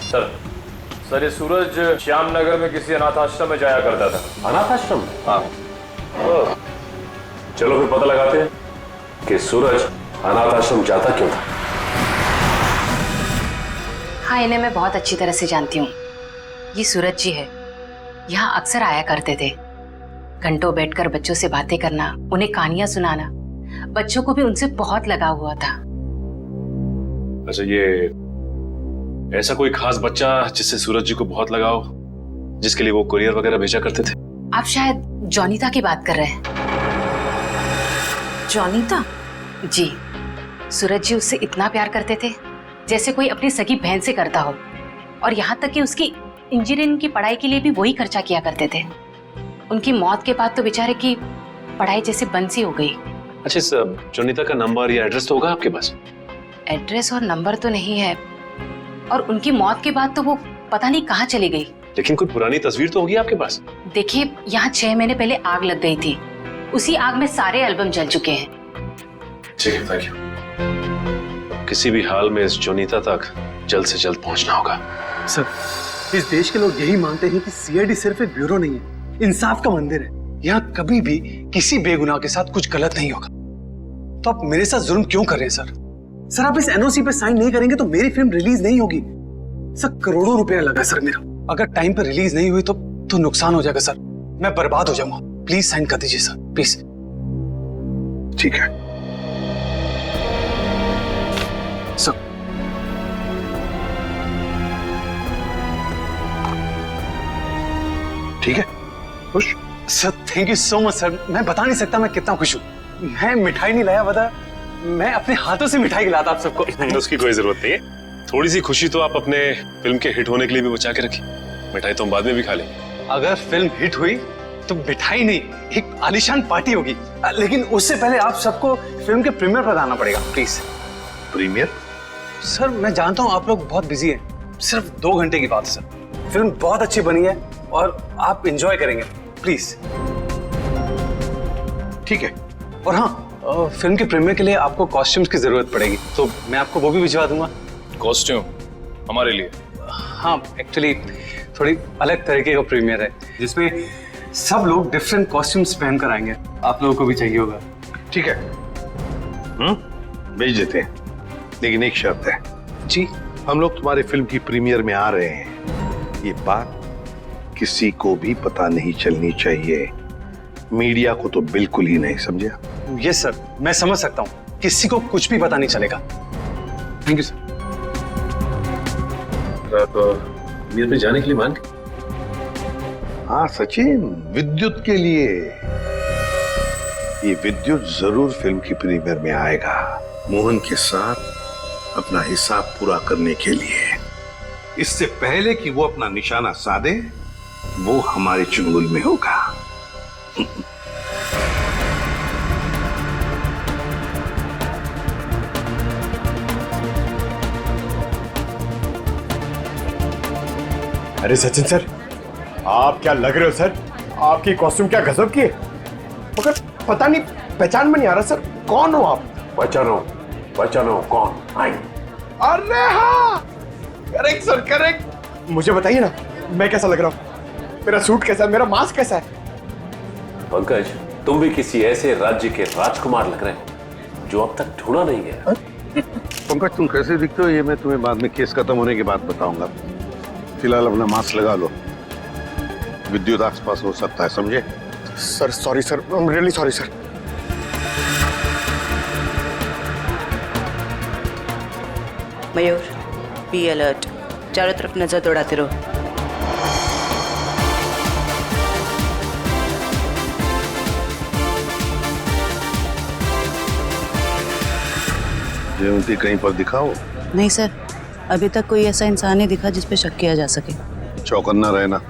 सर, ये सूरज श्यामनगर में किसी अनाथ आश्रम में जाया करता था। अनाथ आश्रम? हाँ। चलो फिर पता लगाते हैं कि सूरज अनाथ आश्रम जाता क्यों था। हाँ, इन्हें मैं बहुत अच्छी तरह से जानती हूँ। ये सूरज जी है, यहाँ अक्सर आया करते थे। घंटों बैठकर बच्चों से बातें करना, उन्हें कहानियां सुनाना, बच्चों को भी उनसे बहुत लगाव हुआ था। अच्छा, ये ऐसा कोई खास बच्चा जिससे सूरज जी को बहुत लगाव, जिसके लिए वो कुरियर वगैरह भेजा करते थे? आप शायद जॉनीता की बात कर रहे हैं। जॉनीता? जी, सूरज जी उससे इतना प्यार करते थे जैसे कोई अपनी सगी बहन से करता हो, और यहाँ तक कि उसकी इंजीनियरिंग की पढ़ाई के लिए भी वही खर्चा किया करते थे। उनकी मौत के बाद तो बेचारे की पढ़ाई जैसे बंद सी हो गई। अच्छा, इस जॉनीता का नंबर या एड्रेस तो होगा आपके पास? एड्रेस और नंबर तो नहीं है, और उनकी मौत के बाद तो वो पता नहीं कहाँ चली गई। लेकिन कोई पुरानी तस्वीर तो होगी आपके पास? देखिए, यहाँ 6 महीने पहले आग लग गई थी, उसी आग में सारे एल्बम जल चुके हैं। ठीक है, थैंक यू। किसी भी हाल में इस जॉनीता तक जल्द से जल्द पहुंचना होगा। सर, इस देश के लोग यही मानते हैं कि सीआईडी सिर्फ एक ब्यूरो नहीं है, इंसाफ का मंदिर है। यहाँ कभी भी किसी बेगुनाह के साथ कुछ गलत नहीं होगा। तो आप मेरे साथ जुल्म क्यों कर रहे हैं सर? सर, आप इस एनओसी पे साइन नहीं करेंगे तो मेरी फिल्म रिलीज नहीं होगी। सर, करोड़ों रुपया लगा सर मेरा, अगर टाइम पर रिलीज नहीं हुई तो नुकसान हो जाएगा सर, मैं बर्बाद हो जाऊंगा। प्लीज साइन कर दीजिए सर, प्लीज। ठीक है सर। ठीक है, खुश? Sir, thank you so much sir. मैं बता नहीं सकता मैं कितना खुश हूँ। मैं मिठाई नहीं लाया, बता, मैं अपने हाथों से मिठाई खिलाता आप सबको। उसकी कोई जरूरत नहीं है, थोड़ी सी खुशी तो आप अपने फिल्म के हिट होने के लिए भी बचा के रखिए। मिठाई तो हम बाद में भी खा लेंगे। अगर फिल्म हिट हुई तो मिठाई नहीं, एक आलीशान पार्टी होगी। लेकिन उससे पहले आप सबको फिल्म के प्रीमियर पर आना पड़ेगा, प्लीज। प्रीमियर? सर, मैं जानता हूँ आप लोग बहुत बिजी हैं, सिर्फ 2 घंटे की बात है सर। फिल्म बहुत अच्छी बनी है और आप एंजॉय करेंगे, प्लीज। ठीक है। और हाँ, फिल्म के प्रीमियर के लिए आपको कॉस्ट्यूम्स की जरूरत पड़ेगी, तो मैं आपको वो भी भिजवा दूंगा। कॉस्ट्यूम हमारे लिए? हाँ, एक्चुअली थोड़ी अलग तरीके का प्रीमियर है जिसमें सब लोग डिफरेंट कॉस्ट्यूम्स पहन कर आएंगे। आप लोगों को भी चाहिए होगा। ठीक है, भेज देते हैं, लेकिन एक शर्त है। जी? हम लोग तुम्हारे फिल्म की प्रीमियर में आ रहे हैं, ये बात किसी को भी पता नहीं चलनी चाहिए, मीडिया को तो बिल्कुल ही नहीं, समझे? यस सर, मैं समझ सकता हूँ, किसी को कुछ भी पता नहीं चलेगा। Thank you sir. आप प्रीमियर पे जाने के लिए मान? हाँ सचिन, विद्युत के लिए। ये विद्युत जरूर फिल्म की प्रीमियर में आएगा, मोहन के साथ अपना हिसाब पूरा करने के लिए। इससे पहले कि वो अपना निशाना साधे, वो हमारे चुंगल में होगा। अरे सचिन सर, आप क्या लग रहे हो सर? आपकी कॉस्ट्यूम क्या गजब की है, मगर पता नहीं पहचान में नहीं आ रहा सर, कौन हो आप? पहचानो कौन? अरे हाँ, करेक्ट सर, करेक्ट। मुझे बताइए ना, मैं कैसा लग रहा हूँ? मेरा सूट कैसा है, मेरा मास्क कैसा है? पंकज, तुम भी किसी ऐसे राज्य के राजकुमार लग रहे हो जो अब तक ढूंढा नहीं गया। पंकज, तुम कैसे दिखते हो ये मैं तुम्हें बाद में केस खत्म होने के बाद बताऊंगा। फिलहाल अपना मास्क लगा लो, विद्युत आसपास हो सकता है, समझे? Sir sorry sir, I am really sorry sir. Mayur, be alert, चारों तरफ नजर दौड़ाते रहो। जयवंती कहीं पर दिखाओ। नहीं सर, अभी तक कोई ऐसा इंसान नहीं दिखा जिस पे शक किया जा सके। चौकन्ना रहना।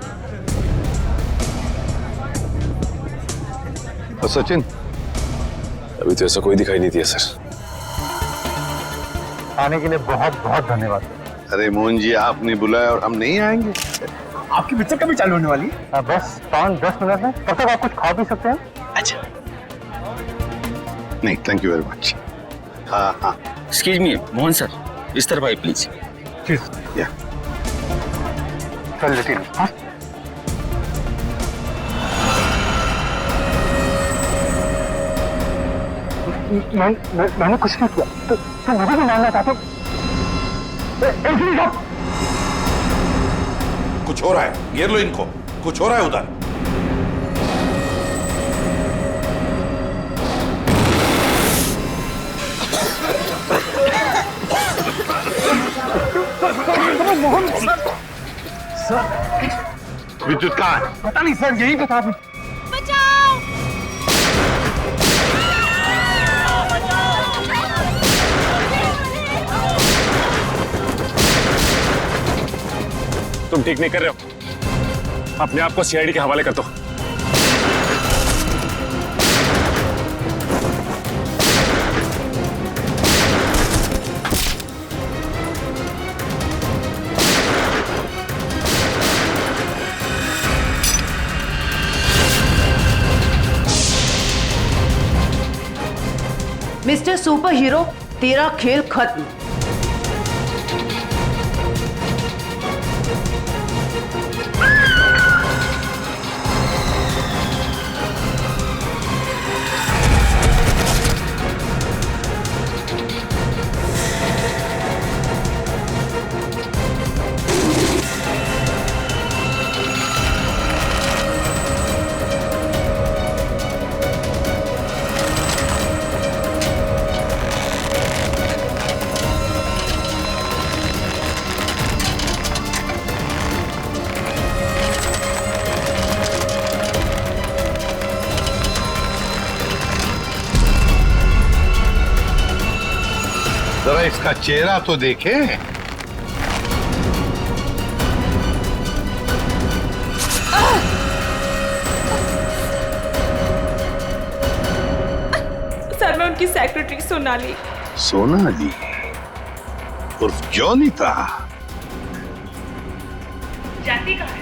और सचिन? अभी तो ऐसा कोई दिखाई नहीं दिया सर। आने के लिए बहुत बहुत धन्यवाद। अरे मोहन जी, आपने बुलाया और हम नहीं आएंगे? आपकी पिक्चर कभी चालू होने वाली है? बस 5-10 मिनट में। तब तक आप कुछ खा भी सकते हैं। अच्छा। नहीं, थैंक यू वेरी मच। हाँ हाँ। एक्सक्यूज मी मोहन सर, इस तरफ आइए प्लीज। या चल लेती हाँ? मैंने कुछ नहीं किया। तो मुझे भी मानना चाहते हो? कुछ हो रहा है, घेर लो इनको। कुछ हो रहा है उधर। विद्युत कहाँ है? पता नहीं सर, यही बता दो। तुम ठीक नहीं कर रहे हो, अपने आप को सीआईडी के हवाले कर दो। मिस्टर सुपर हीरो, तेरा खेल खत्म। जरा इसका चेहरा तो देखे। सर, मैं उनकी सेक्रेटरी सोनाली। सोनाली उर्फ जॉनी था। जाती कहाँ है?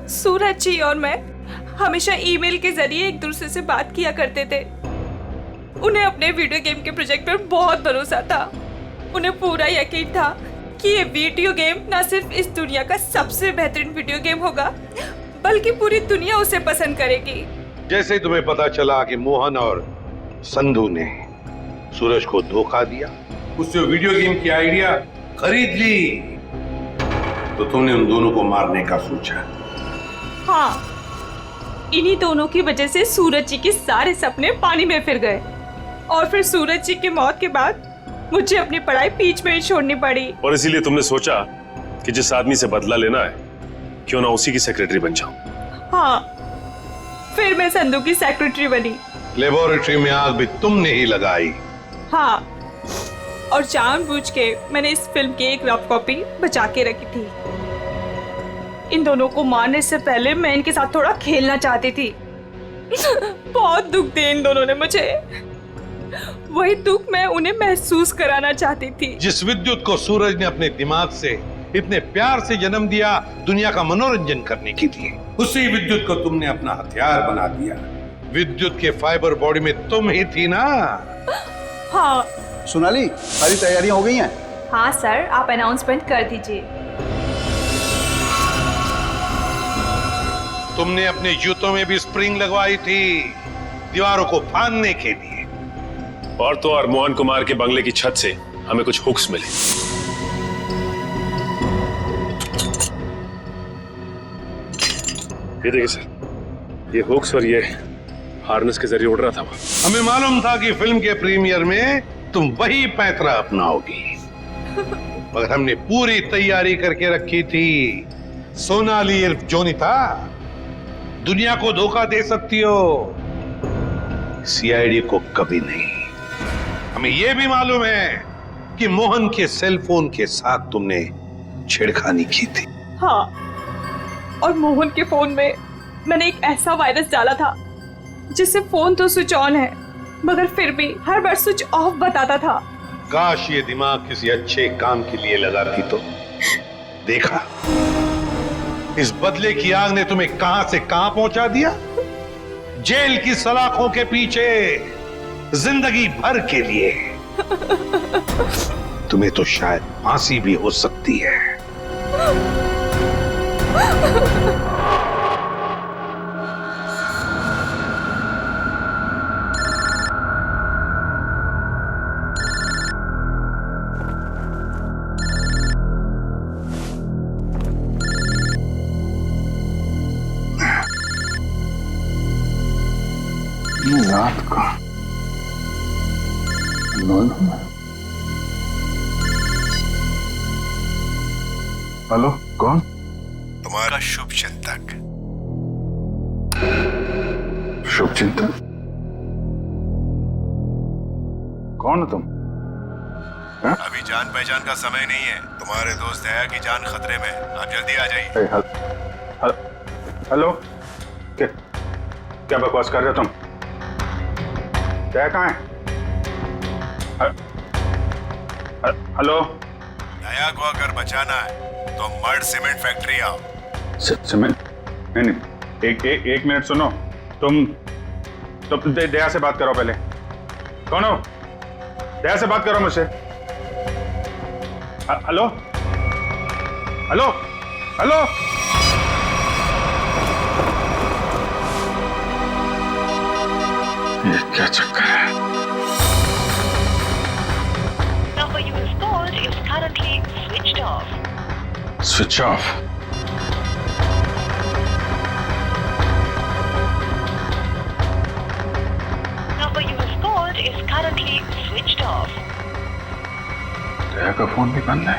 सूरज जी और मैं हमेशा ईमेल के जरिए एक दूसरे से बात किया करते थे। उन्हें अपने वीडियो गेम के प्रोजेक्ट पर बहुत भरोसा था। उन्हें पूरा यकीन था कि ये वीडियो गेम न सिर्फ इस दुनिया का सबसे बेहतरीन वीडियो गेम होगा, बल्कि पूरी दुनिया उसे पसंद करेगी। जैसे ही तुम्हें पता चला कि मोहन और संधू ने सूरज को धोखा दिया, उससे वीडियो गेम की आइडिया खरीद ली, तो तुमने उन दोनों को मारने का सोचा। हाँ, इन्हीं दोनों की वजह से सूरज जी के सारे सपने पानी में फिर गए और फिर सूरज जी की मौत के बाद मुझे अपनी पढ़ाई बीच में ही छोड़नी पड़ी। और इसीलिए तुमने सोचा कि जिस आदमी से बदला लेना है, क्यों ना उसी की सेक्रेटरी बन जाऊं। हाँ, फिर मैं संधू की सेक्रेटरी बनी। लेबोरेटरी में आग भी तुमने ही लगाई। हाँ, और जानबूझ के मैंने इस फिल्म की एक रफ कॉपी बचा के रखी थी। इन दोनों को मारने से पहले मैं इनके साथ थोड़ा खेलना चाहती थी। बहुत दुख दिए इन दोनों ने मुझे। वही दुख मैं उन्हें महसूस कराना चाहती थी। जिस विद्युत को सूरज ने अपने दिमाग से इतने प्यार से जन्म दिया दुनिया का मनोरंजन करने के लिए, उसी विद्युत को तुमने अपना हथियार बना दिया। विद्युत के फाइबर बॉडी में तुम ही थी ना? हाँ। सोनाली, सारी तैयारियां हो गई हैं? हाँ सर, आप अनाउंसमेंट कर दीजिए। तुमने अपने जूतों में भी स्प्रिंग लगवाई थी, दीवारों को फाड़ने के लिए। और तो और मोहन कुमार के बंगले की छत से हमें कुछ हुक्स मिले। ये देखिए सर, ये हुक्स और ये हार्नेस के जरिए उड़ रहा था वो। हमें मालूम था कि फिल्म के प्रीमियर में तुम वही पैंतरा अपनाओगी, मगर हमने पूरी तैयारी करके रखी थी। सोनाली इर्फ जोनिता, दुनिया को धोखा दे सकती हो, सीआईडी को कभी नहीं। हमें यह भी मालूम है कि मोहन के सेल फोन के साथ तुमने छेड़खानी की थी। हाँ, और मोहन के फोन में मैंने एक ऐसा वायरस डाला था जिससे फोन तो स्विच ऑन है मगर फिर भी हर बार स्विच ऑफ बताता था। काश ये दिमाग किसी अच्छे काम के लिए लगाती तो। देखा, इस बदले की आग ने तुम्हें कहां से कहां पहुंचा दिया। जेल की सलाखों के पीछे जिंदगी भर के लिए। तुम्हें तो शायद फांसी भी हो सकती है। रात का हेलो, कौन? तुम्हारा शुभ चिंतक। शुभ चिंतक? कौन हो तुम? अभी जान पहचान का समय नहीं है। तुम्हारे दोस्त दया की जान खतरे में, आप जल्दी आ जाइए। हेलो, क्या बकवास कर रहे हो तुम? क्या कहाँ है? हेलो, दया को अगर बचाना है तो मर्ड सीमेंट फैक्ट्री आओ। सीमेंट? नहीं, एक मिनट सुनो। तुम दया से बात करो पहले। कौन हो? दया से बात करो मुझसे। Hello hello hello. ये क्या चक्कर है? Number you have called is currently switched off. Switch off. Number you have called is currently switched off. दया का फोन भी बंद है।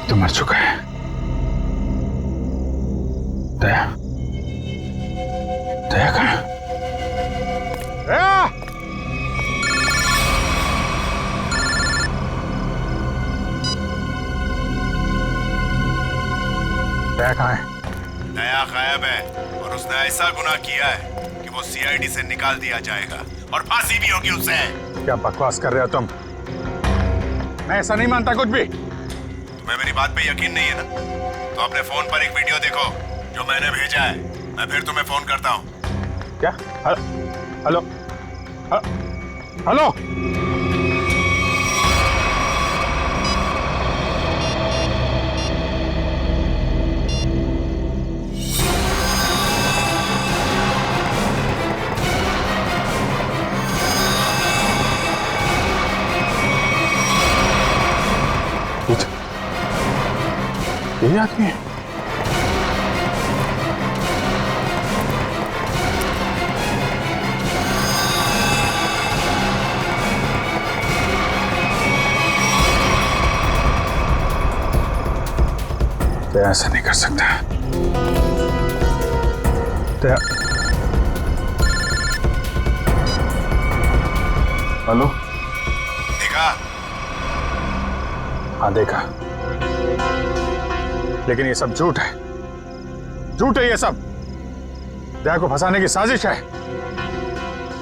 तो मर चुका है। दया, दया कहाँ? दया! दया कहाँ है? दया गायब है और उसने ऐसा गुनाह किया है कि वो सीआईडी से निकाल दिया जाएगा और फांसी भी होगी उसे। क्या बकवास कर रहे हो तुम? मैं ऐसा नहीं मानता कुछ भी। तुम्हें मेरी बात पे यकीन नहीं है ना? तो अपने फोन पर एक वीडियो देखो जो मैंने भेजा है। मैं फिर तुम्हें फोन करता हूँ। क्या? Hello hello. यही आदमी है। ऐसा नहीं कर सकता। दया, हेलो, देखा? हाँ देखा, लेकिन ये सब झूठ है, झूठ है ये सब। दया को फंसाने की साजिश है।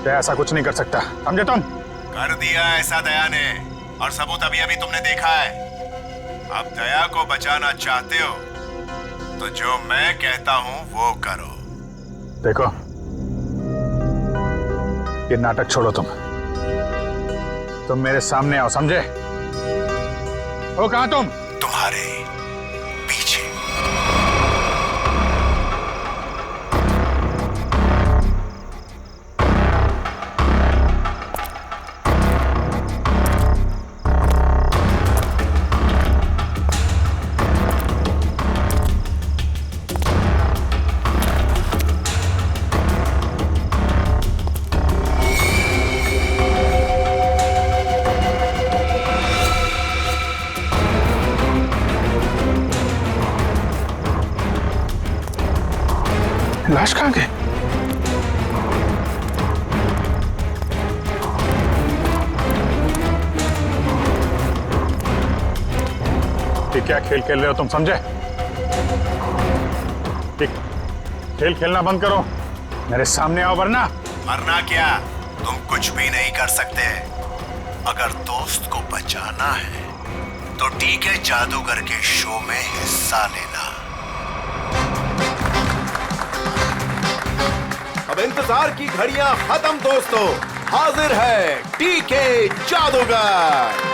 दया ऐसा कुछ नहीं कर सकता, समझे तुम? कर दिया ऐसा दया ने, और सबूत अभी अभी तुमने देखा है। अब दया को बचाना चाहते हो तो जो मैं कहता हूं वो करो। देखो, ये नाटक छोड़ो, तुम मेरे सामने आओ, समझे? हो कहां तुम? तुम्हारे पीछे। लाश कहां गई? ये क्या खेल खेल रहे हो तुम, समझे? खेल खेलना बंद करो, मेरे सामने आओ, वरना मरना क्या, तुम कुछ भी नहीं कर सकते। अगर दोस्त को बचाना है तो टीके जादूगर के शो में हिस्सा लेना। अब इंतजार की घड़ियां खत्म दोस्तों, हाजिर है टीके जादूगर।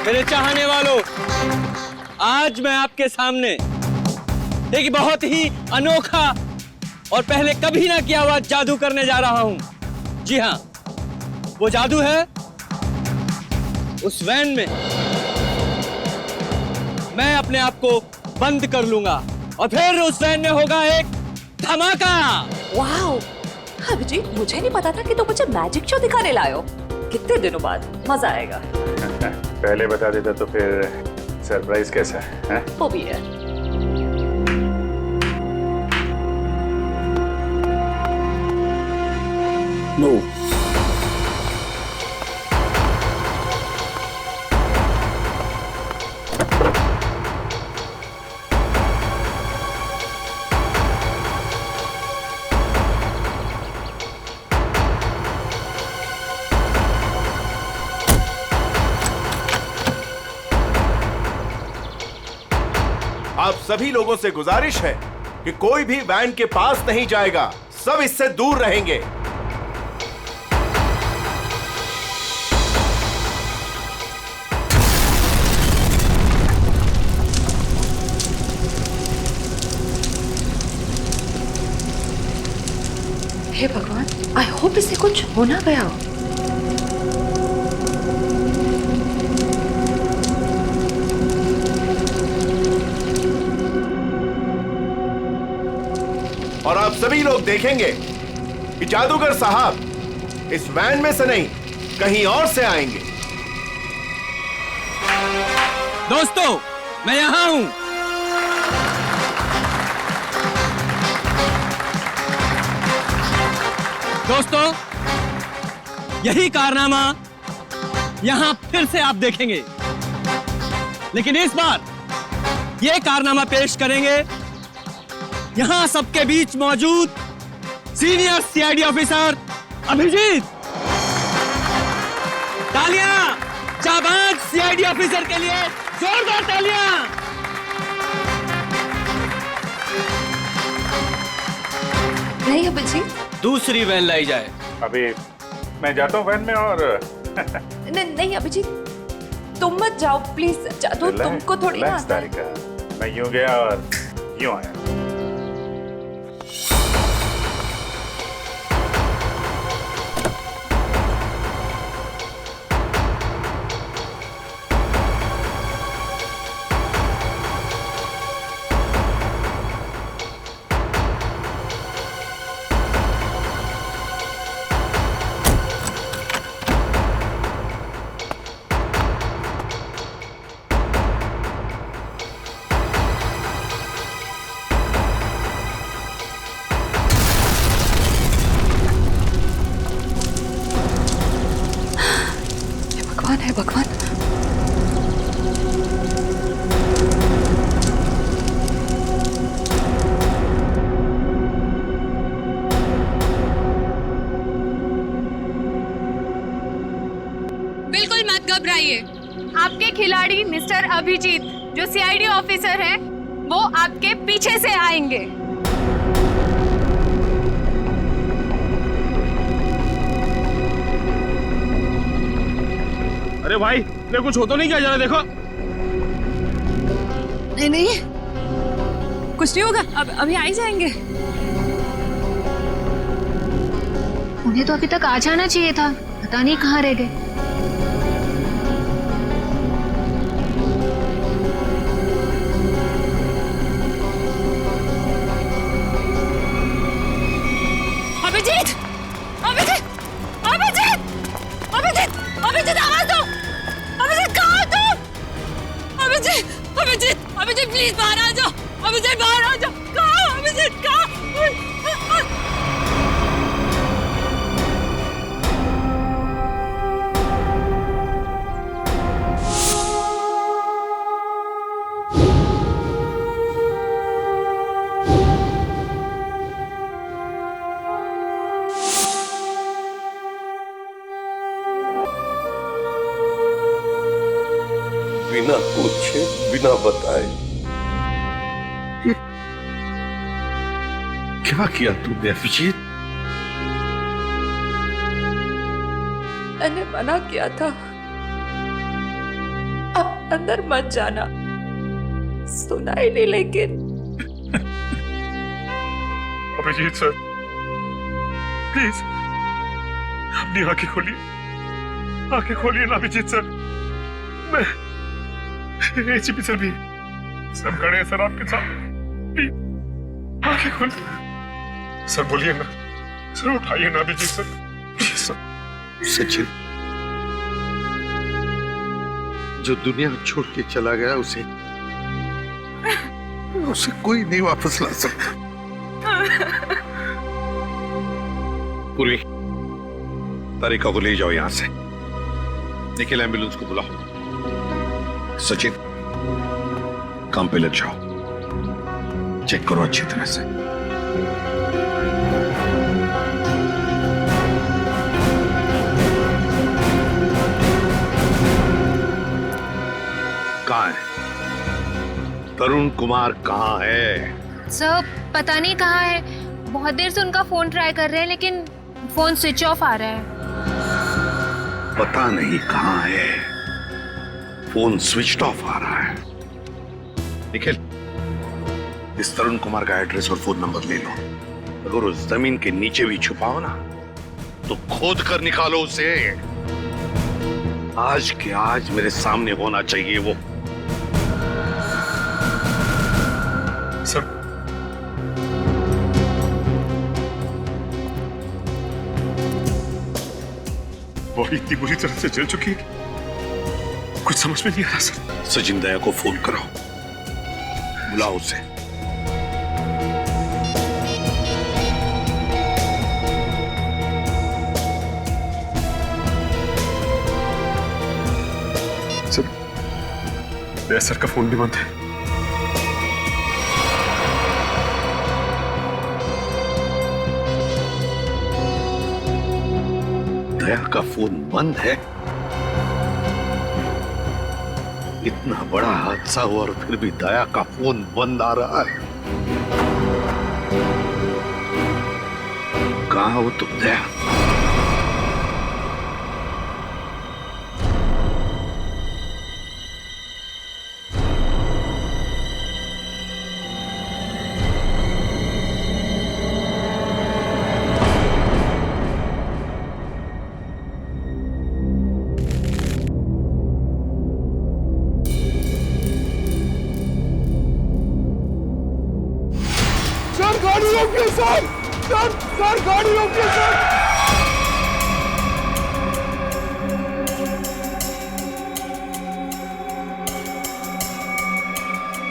मेरे चाहने वालों, आज मैं आपके सामने एक बहुत ही अनोखा और पहले कभी ना किया हुआ जादू करने जा रहा हूं। जी हां, वो जादू है उस वैन में मैं अपने आप को बंद कर लूंगा और फिर उस वैन में होगा एक धमाका। वाओ, अभिजीत, मुझे नहीं पता था कि तुम मुझे मैजिक शो दिखाने लाए हो। कितने दिनों बाद, मजा आएगा। पहले बता देता तो फिर सरप्राइज कैसा है? वो भी है। नो, आप सभी लोगों से गुजारिश है कि कोई भी वैन के पास नहीं जाएगा, सब इससे दूर रहेंगे। हे भगवान, आई होप इसे कुछ हो ना गया हो। और आप सभी लोग देखेंगे कि जादूगर साहब इस वैन में से नहीं, कहीं और से आएंगे। दोस्तों, मैं यहां हूं। दोस्तों, यही कारनामा यहां फिर से आप देखेंगे, लेकिन इस बार यह कारनामा पेश करेंगे यहां सबके बीच मौजूद सीनियर सीआईडी ऑफिसर अभिजीत। तालियां जाबाज सीआईडी ऑफिसर के लिए, जोरदार तालियां। नहीं अभिजीत, दूसरी वैन लाई जाए। अभी मैं जाता हूँ वैन में और नहीं अभिजीत, तुम मत जाओ प्लीज। जादू तुमको थोड़ी ना आता है। मैं यूं गया और यूं आया। घबराइए। आपके खिलाड़ी मिस्टर अभिजीत जो सीआईडी ऑफिसर हैं, वो आपके पीछे से आएंगे। अरे भाई, ये कुछ हो तो नहीं क्या? जरा देखो। नहीं, कुछ नहीं होगा, अब अभी आ ही जाएंगे। उन्हें तो अभी तक आ जाना चाहिए था, पता नहीं कहाँ रह गए। अभिजीत, अभिजीत, अभिजीत, अभिजीत, अभिजीत, आवाज दो। अभिजीत, कहाँ हो तुम? अभिजीत, अभिजीत, अभिजीत, प्लीज बाहर आ जाओ। अभिजीत, बाहर आ जाओ। कहाँ हो अभिजीत? कहाँ? बिना पूछे, बिना बताए क्या किया तूने अभिजीत? मैंने मना किया था, अब अंदर मत जाना। सुना ही नहीं, लेकिन अभिजीत सर, प्लीज अपनी आंखें खोलिए, आंखें खोलिए ना अभिजीत सर। मैं एसीपी सर भी सब खड़े हैं सर आपके साथ, प्लीज आंखें खोलिए सर। बोलिए ना सर, उठाइए ना Abhijit sir, please sir. Sachin जो दुनिया छोड़ के चला गया, उसे कोई नहीं वापस ला सकता। पूर्वी, तारिका को ले जाओ यहां से। निखिल, एम्बुलेंस को बुलाओ। सचिन, काम पे लग जाओ, चेक करो अच्छी तरह से। कहाँ है तरुण कुमार? कहाँ है? सर पता नहीं कहाँ है, बहुत देर से उनका फोन ट्राई कर रहे हैं लेकिन फोन स्विच ऑफ आ रहा है। पता नहीं कहाँ है, फोन स्विच ऑफ आ रहा है। निखिल, इस तरुण कुमार का एड्रेस और फोन नंबर ले लो। अगर उस जमीन के नीचे भी छुपाओ ना, तो खोद कर निकालो उसे। आज के आज मेरे सामने होना चाहिए वो। सर, बॉडी इतनी बुरी तरह से जल चुकी है, कुछ समझ में नहीं आ रहा सर। सचिन दया को फोन करो, बुलाओ उसे। सर, दया सर का फोन भी बंद है। दया का फोन बंद है? इतना बड़ा हादसा हुआ और फिर भी दया का फोन बंद आ रहा है। कहाँ हो तुम दया? गाड़ी रोकिए सर, सर गाड़ी रोकिए सर।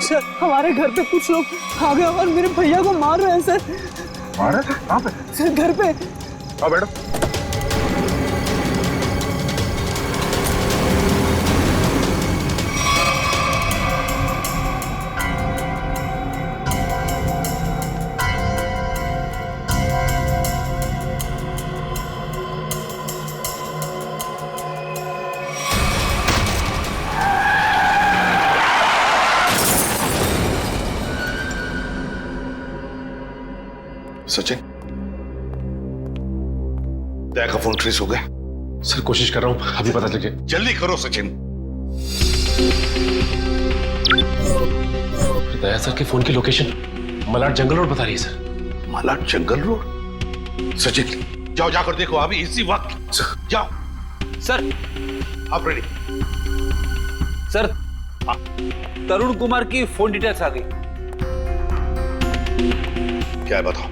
सर, हमारे घर पे कुछ लोग आ गए और मेरे भैया को मार रहे हैं सर। मार रहे? कहाँ पे? सर घर पे। आओ बैठो। सचिन, दया का फोन ट्रेस हो गया? सर कोशिश कर रहा हूं, अभी पता चल जाए। जल्दी करो सचिन। दया सर के फोन की लोकेशन मलाड जंगल रोड बता रही है सर। मलाड जंगल रोड? सचिन जाओ, जाकर देखो अभी इसी वक्त। जाओ। सर आप रेडी? सर, तरुण कुमार की फोन डिटेल्स आ गई। क्या है बताओ?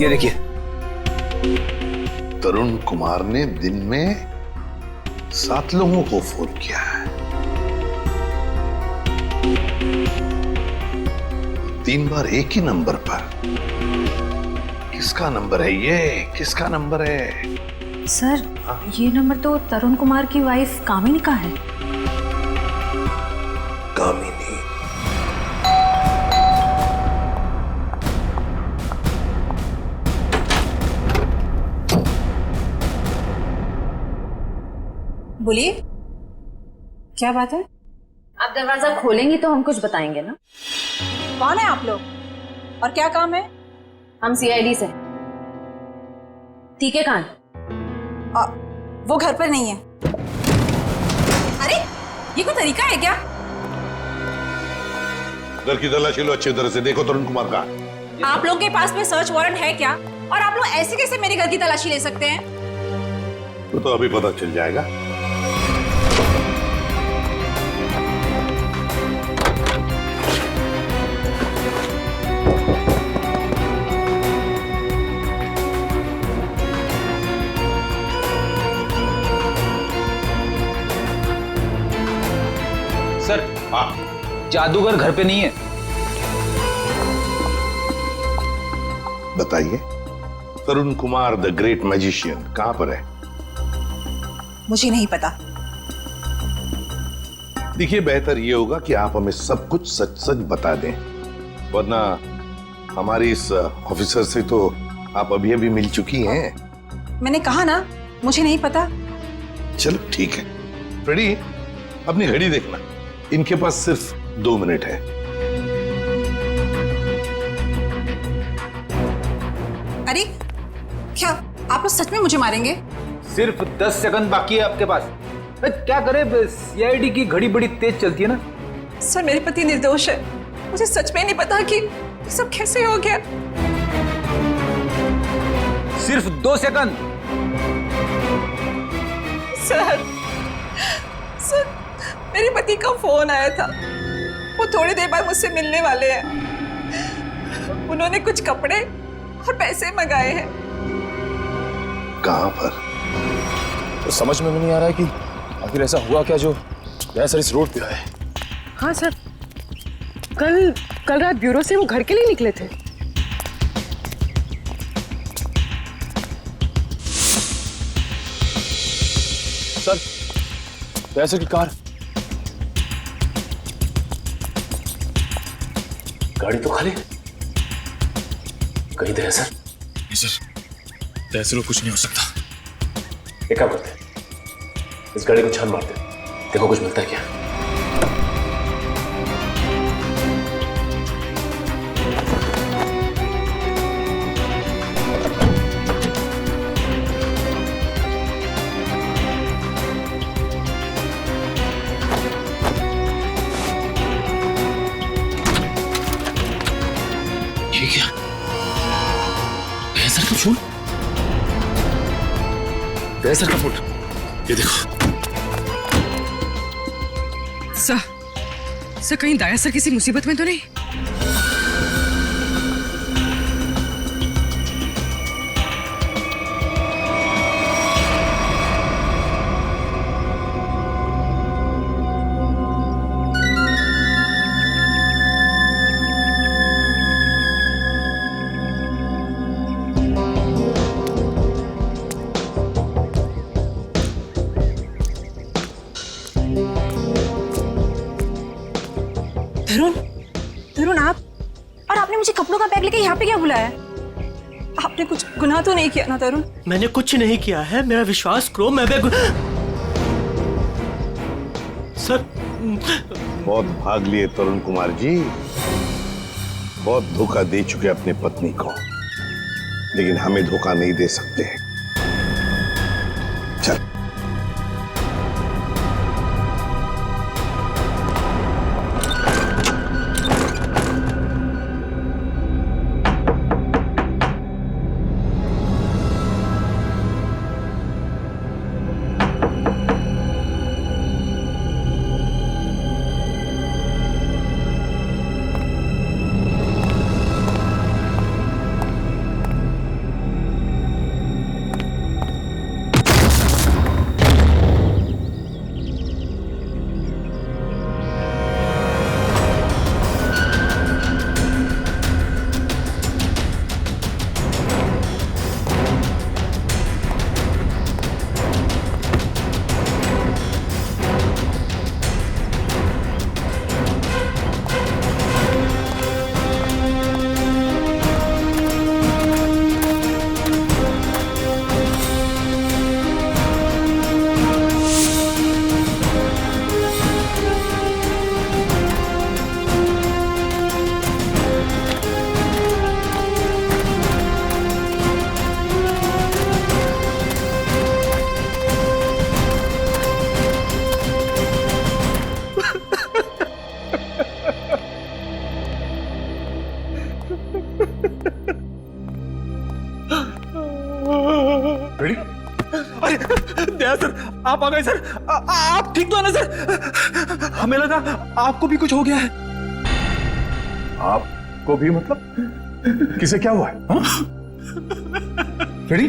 ये देखिए, तरुण कुमार ने दिन में 7 लोगों को फोन किया है। 3 बार एक ही नंबर पर। किसका नंबर है ये? किसका नंबर है? सर, ये नंबर तो तरुण कुमार की वाइफ कामिनी का है। कामिनी? बोलिए, क्या बात है? आप दरवाजा खोलेंगी तो हम कुछ बताएंगे ना। कौन है आप लोग और क्या काम है? हम सीआईडी से। ठीक है, कहां? वो घर पर नहीं है। अरे, ये कोई तरीका है क्या? घर की तलाशी लो अच्छी तरह से, देखो तरुण कुमार का। आप लोगों के पास में सर्च वारंट है क्या? और आप लोग ऐसे कैसे मेरे घर की तलाशी ले सकते हैं? तो अभी पता चल जाएगा। सर, जादूगर घर पे नहीं है। बताइए, तरुण कुमार द ग्रेट मैजिशियन कहां पर है? मुझे नहीं पता। देखिए, बेहतर ये होगा कि आप हमें सब कुछ सच सच बता दें, वरना हमारी इस ऑफिसर से तो आप अभी अभी मिल चुकी हैं। मैंने कहा ना, मुझे नहीं पता। चलो ठीक है, रेडी? अपनी घड़ी देखना, इनके पास सिर्फ 2 मिनट है। अरे, क्या आप लोग सच में मुझे मारेंगे? सिर्फ 10 सेकंड बाकी है आपके पास। क्या करे, सीआईडी की घड़ी बड़ी तेज चलती है ना। सर, मेरे पति निर्दोष है। मुझे सच में नहीं पता कि ये सब कैसे हो गया। सिर्फ 2 सेकंड। सर, मेरे पति का फोन आया था। वो थोड़ी देर बाद मुझसे मिलने वाले हैं। उन्होंने कुछ कपड़े और पैसे मंगाए हैं। कहां पर? तो समझ में नहीं आ रहा है कि आखिर ऐसा हुआ क्या जो सर इस रोड पे आए। हाँ सर, कल रात ब्यूरो से वो घर के लिए निकले थे। सर, सर की कार, गाड़ी तो खाली। कहीं दया सर? नहीं सर, दया सर कुछ नहीं हो सकता। एक काम करते हैं, इस गाड़ी को छान मारते हैं, देखो कुछ मिलता है क्या। ये क्या? दया सर का फोन? दया सर का फोन, ये देखो। सर, कहीं दया सर किसी मुसीबत में तो नहीं? तरुण, आप? और आपने मुझे कपड़ों का बैग लेके यहाँ पे क्या बुलाया? आपने कुछ गुनाह तो नहीं किया ना तरुण? मैंने कुछ नहीं किया है, मेरा विश्वास करो। मैं सर, बहुत भाग लिए तरुण कुमार जी, बहुत धोखा दे चुके अपनी पत्नी को। लेकिन हमें धोखा नहीं दे सकते। चल। रेडी? अरे दया सर, आप आ गए सर। आप ठीक तो है ना सर? हमें लगा आपको भी कुछ हो गया है। आपको भी मतलब? किसे क्या हुआ है? रेडी?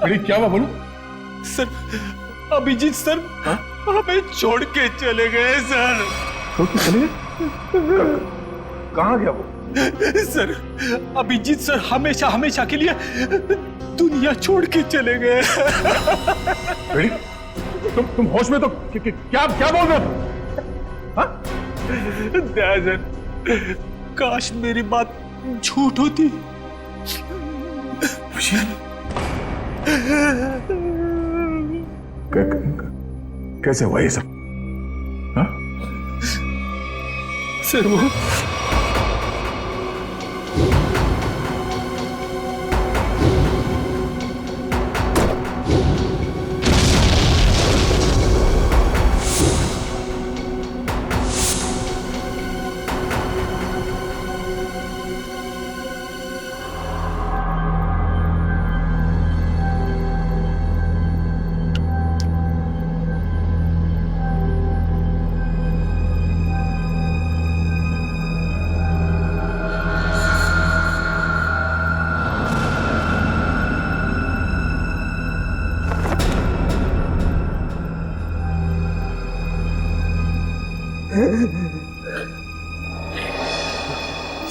रेडी क्या हुआ बोलो? सर अभिजीत सर हमें छोड़ के चले गए सर। छोड़ के चले गए? कहाँ गया वो? सर अभिजीत सर हमेशा हमेशा के लिए दुनिया छोड़ के चले गए। रेडी? तुम होश में तो क्या क्या बोल रहे हो? दया सर, काश मेरी बात झूठ होती। कैसे हुआ ये सब? हाँ? सर वो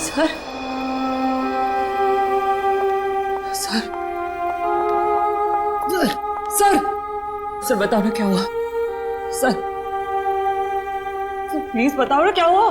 सर सर सर सर बताओ ना क्या हुआ? सर प्लीज बताओ ना क्या हुआ?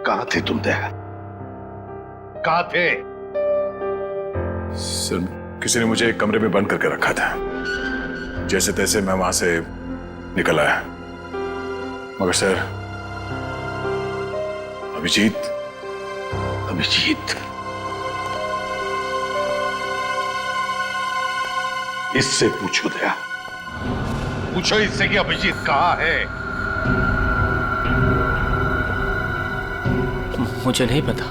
कहां थे तुम दया? कहां थे? सर किसी ने मुझे एक कमरे में बंद करके रखा था। जैसे तैसे मैं वहां से निकल आया, मगर सर अभिजीत इससे पूछो दया, पूछो इससे कि अभिजीत कहां है? मुझे नहीं पता।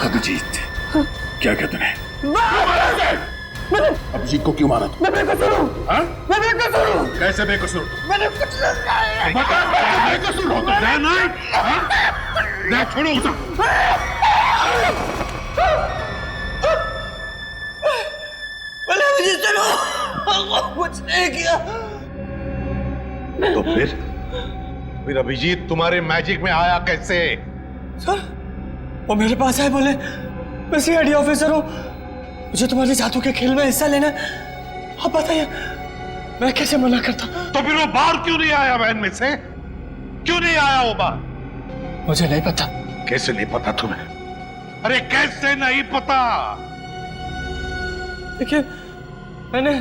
अभिजीत क्या कहते हैं? अभिजीत को क्यों मारा तू? मैं बेकसूर हूं। मैं बेकसूर हूं। कैसे बेकसूर? मैंने कुछ नहीं किया। बेकसूर हो तो नहीं छोड़ो उसे। मैंने अभिजीत से कुछ नहीं किया। तो फिर अभिजीत तुम्हारे मैजिक में आया कैसे? सर वो मेरे पास आए, बोले मैं सीआईडी ऑफिसर हूँ, मुझे तुम्हारे जादू के खेल में हिस्सा लेना है। आप बताइए मैं कैसे मना करता? तो फिर वो बाहर क्यों नहीं आया वैन में से? क्यों नहीं आया वो बाहर? मुझे नहीं पता। कैसे नहीं पता तुम्हें? अरे कैसे नहीं पता? देखिए मैंने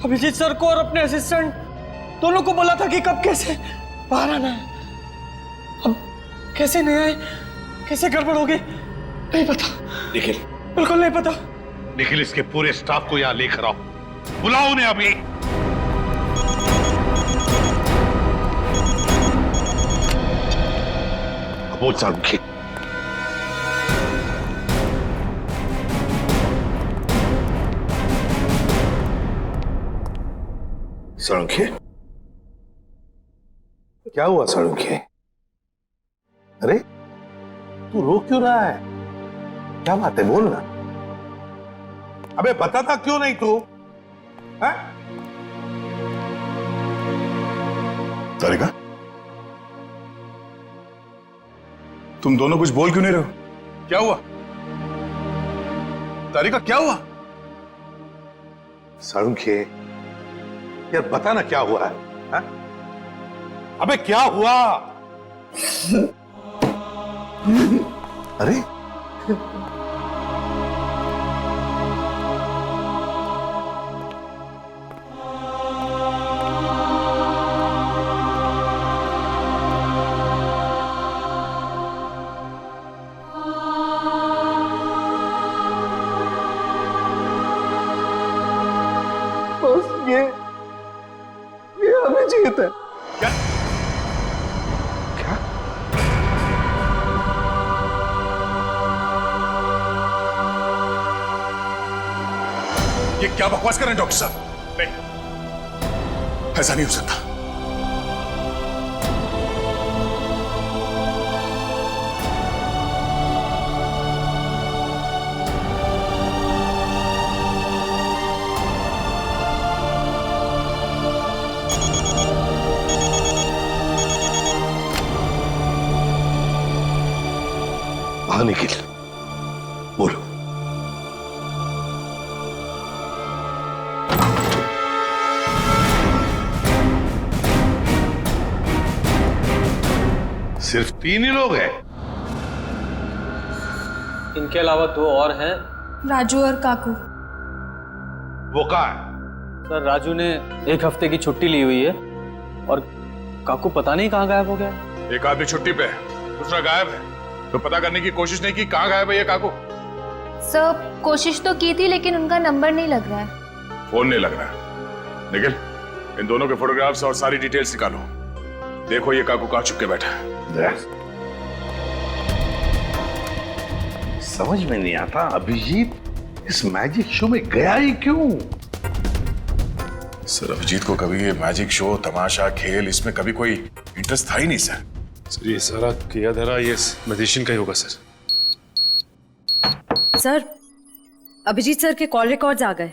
अभिजीत सर को और अपने असिस्टेंट दोनों को बोला था कि कब कैसे बाहर आना है। अब कैसे नहीं आए, कैसे गड़बड़ हो गई, नहीं पता। निखिल, बिल्कुल नहीं पता। निखिल, इसके पूरे स्टाफ को यहाँ लेकर आओ, बुलाओ उन्हें अभी। बोल सारुखी। सारुखी, क्या हुआ सारुखी? अरे तू रो क्यों रहा है? क्या बात है, बोल ना। अबे बताता क्यों नहीं तू? तारिका, तुम दोनों कुछ बोल क्यों नहीं रहे हो? क्या हुआ? तारिका क्या हुआ? सारुखी यार बता ना क्या हुआ है? अबे क्या हुआ? अरे ये अभिजीत है। क्या? ये क्या बकवास कर रहे हैं डॉक्टर साहब? नहीं, ऐसा नहीं हो सकता। हाँ निखिल, बोलो। सिर्फ 3 ही लोग हैं? इनके अलावा 2 और हैं। राजू और काकू। वो कहाँ है? सर राजू ने 1 हफ्ते की छुट्टी ली हुई है और काकू पता नहीं कहाँ गायब हो गया। एक आदमी छुट्टी पे है, दूसरा गायब है, तो पता करने की कोशिश नहीं की कहाँ गायब है ये काकू? सर कोशिश तो की थी लेकिन उनका नंबर नहीं लग रहा है। फोन नहीं लग रहा है। निखिल, इन दोनों के फोटोग्राफ्स और सारी डिटेल्स निकालो। देखो ये काकू कहाँ छुप के बैठा है। समझ में नहीं आता अभिजीत इस मैजिक शो में गया ही क्यों? सर अभिजीत को कभी ये मैजिक शो, तमाशा, खेल, इसमें कभी कोई इंटरेस्ट था ही नहीं सर। सर ये सारा किया धरा ये मैजिशियन का ही होगा सर। सर अभिजीत सर के कॉल रिकॉर्ड्स आ गए।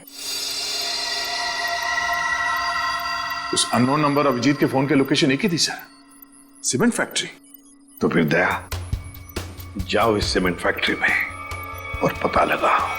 उस अननोन नंबर अभिजीत के फोन के लोकेशन एक ही थी सर, सीमेंट फैक्ट्री। तो फिर दया, जाओ इस सीमेंट फैक्ट्री में और पता लगाओ।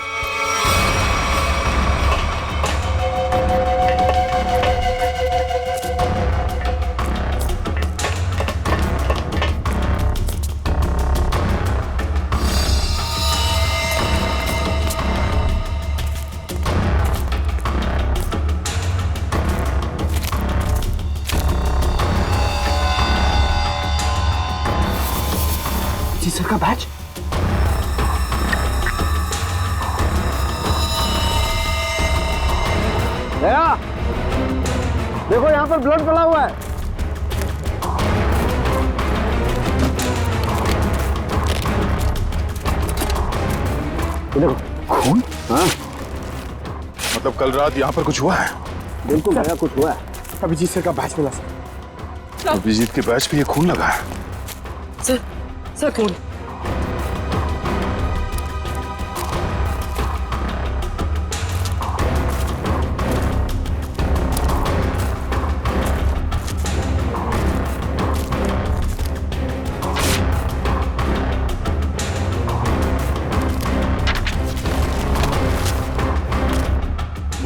जी सर का बैच। दया, देखो यहाँ पर ब्लड पड़ा हुआ है। देखो खून। हाँ, मतलब कल रात यहाँ पर कुछ हुआ है? बिल्कुल दया, कुछ हुआ है। अभिजीत सर का बैच मिला सर। अभिजीत के बैच पे ये खून लगा है। सर खून।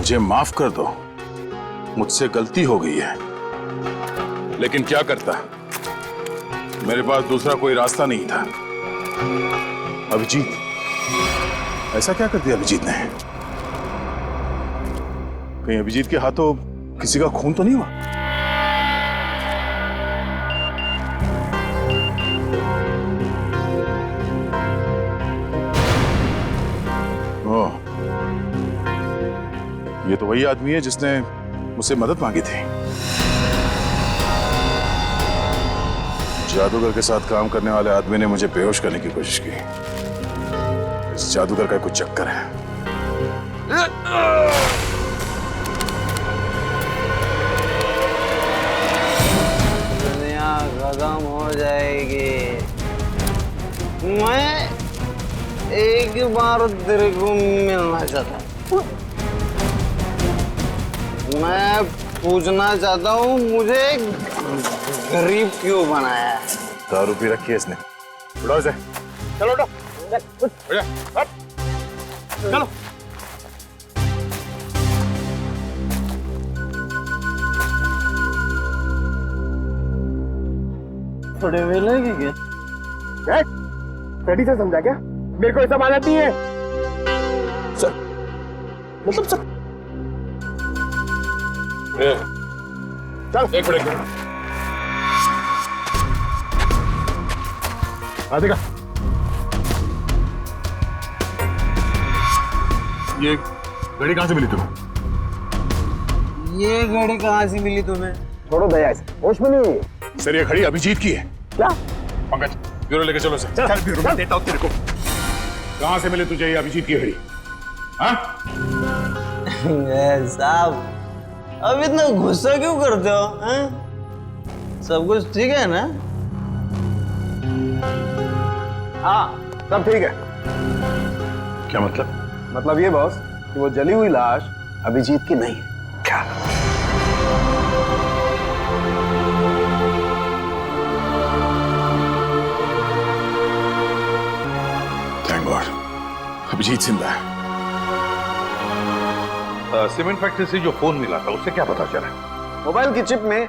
मुझे माफ कर दो, मुझसे गलती हो गई है, लेकिन क्या करता, मेरे पास दूसरा कोई रास्ता नहीं था। अभिजीत, ऐसा क्या कर दिया अभिजीत ने? कहीं अभिजीत के हाथों किसी का खून तो नहीं हुआ? ओह, ये तो वही आदमी है जिसने मुझसे मदद मांगी थी। जादूगर के साथ काम करने वाले आदमी ने मुझे बेहोश करने की कोशिश की। इस जादूगर का कुछ चक्कर है। दुनिया खत्म हो जाएगी। मैं एक बार तेरे को मिलना चाहता हूँ। मैं पूछना चाहता हूँ, मुझे गरीब क्यों बनाया? दारू पी रखी है इसने। उठाओ इसे। चलो उठो। चलो। थोड़े वेले की क्या? रेडी से समझा क्या? मेरे को ऐसा माना नहीं है। सर, मतलब सर। चल, एक मिनट। देखा, ये घड़ी कहां से मिली तुम्हें? ये घड़ी कहां से मिली तुम्हें? छोड़ो दया से, होश में नहीं है। सर, ये घड़ी अभिजीत की है। क्या? पंकज, ब्यूरो लेके चलो सर। चल ब्यूरो में देता हूं तेरे को। कहां से मिली तुझे ये अभिजीत की घड़ी? हाँ? साहब, अब इतना गुस्सा क्यों करते हो? हैं? सब कुछ ठीक है ना? हाँ, सब ठीक है। क्या मतलब? मतलब ये बॉस कि वो जली हुई लाश अभिजीत की नहीं है। क्या? थैंक गॉड, अभिजीत जिंदा है। सीमेंट फैक्ट्री से जो फोन मिला था उससे क्या पता चला? मोबाइल की चिप में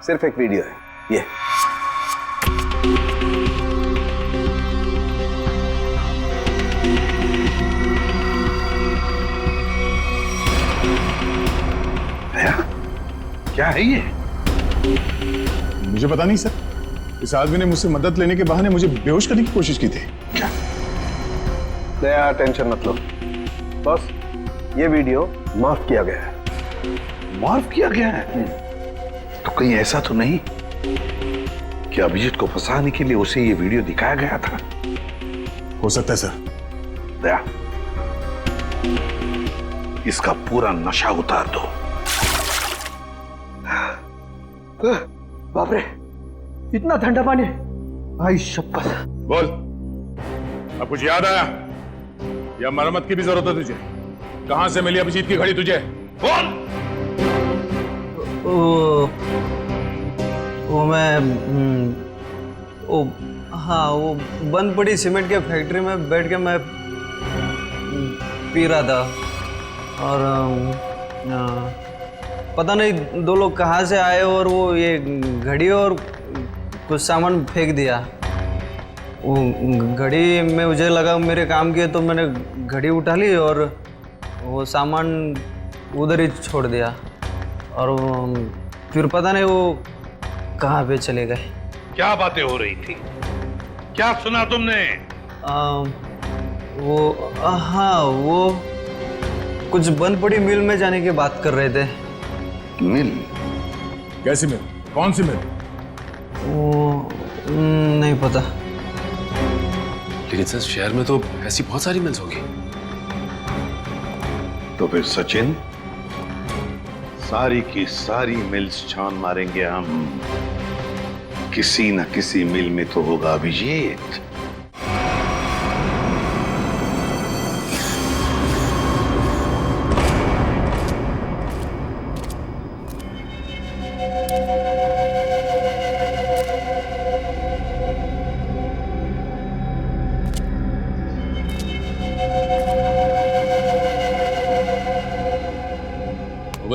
सिर्फ एक वीडियो है, ये। क्या है ये? मुझे पता नहीं सर, इस आदमी ने मुझसे मदद लेने के बहाने मुझे बेहोश करने की कोशिश की थी। क्या? दया, टेंशन मत लो बॉस, ये वीडियो माफ किया गया है। माफ किया गया है? तो कहीं ऐसा तो नहीं कि अभिजीत को फंसाने के लिए उसे ये वीडियो दिखाया गया था? हो सकता है सर। दया, इसका पूरा नशा उतार दो। बाप रे, इतना ठंडा पानी! भाई शपथ। बोल, अब कुछ याद आया या मरम्मत की भी जरूरत है तुझे? कहां से मिली अभिजीत की घड़ी तुझे? बोल। वो मैं हाँ, वो बंद पड़ी सीमेंट के फैक्ट्री में बैठ के मैं पी रहा था और पता नहीं दो लोग कहाँ से आए और वो ये घड़ी और कुछ सामान फेंक दिया। वो घड़ी में मुझे लगा मेरे काम की है, तो मैंने घड़ी उठा ली और वो सामान उधर ही छोड़ दिया और फिर पता नहीं वो कहाँ पे चले गए। क्या बातें हो रही थी? क्या सुना तुमने? हाँ, वो कुछ बंद पड़ी मिल में जाने की बात कर रहे थे। मिल? कैसी मिल? कौन सी मिल? वो नहीं पता। लेकिन सर, शहर में तो ऐसी बहुत सारी मिल्स होगी। तो फिर सचिन, सारी की सारी मिल्स छान मारेंगे हम। किसी न किसी मिल में तो होगा अभिजीत।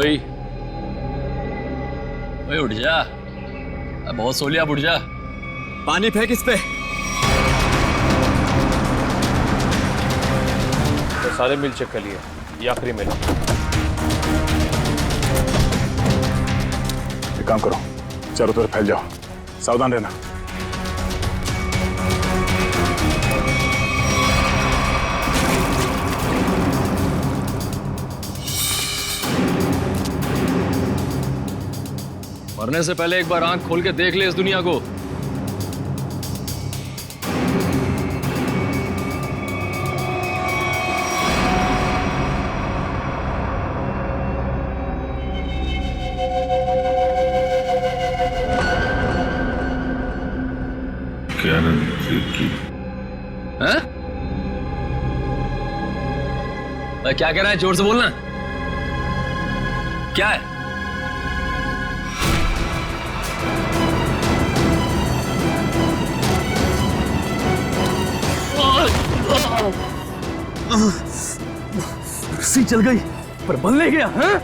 सोई? ओए उठ जा, बहुत सो लिया, उठ जा। पानी फेंक इस पे। तो सारे मिल चेक कर लिए, ये आखिरी मिल। एक काम करो, चारों तरफ फैल जाओ, सावधान रहना। मरने से पहले एक बार आंख खोल के देख ले इस दुनिया को। हैं? क्या कह रहा है? जोर से बोलना। क्या है? रस्सी चल गई पर बल ले गया। हैं?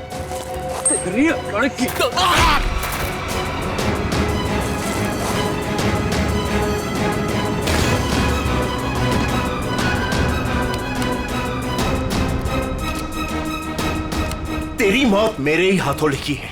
लड़की तेरी मौत मेरे ही हाथों लिखी है।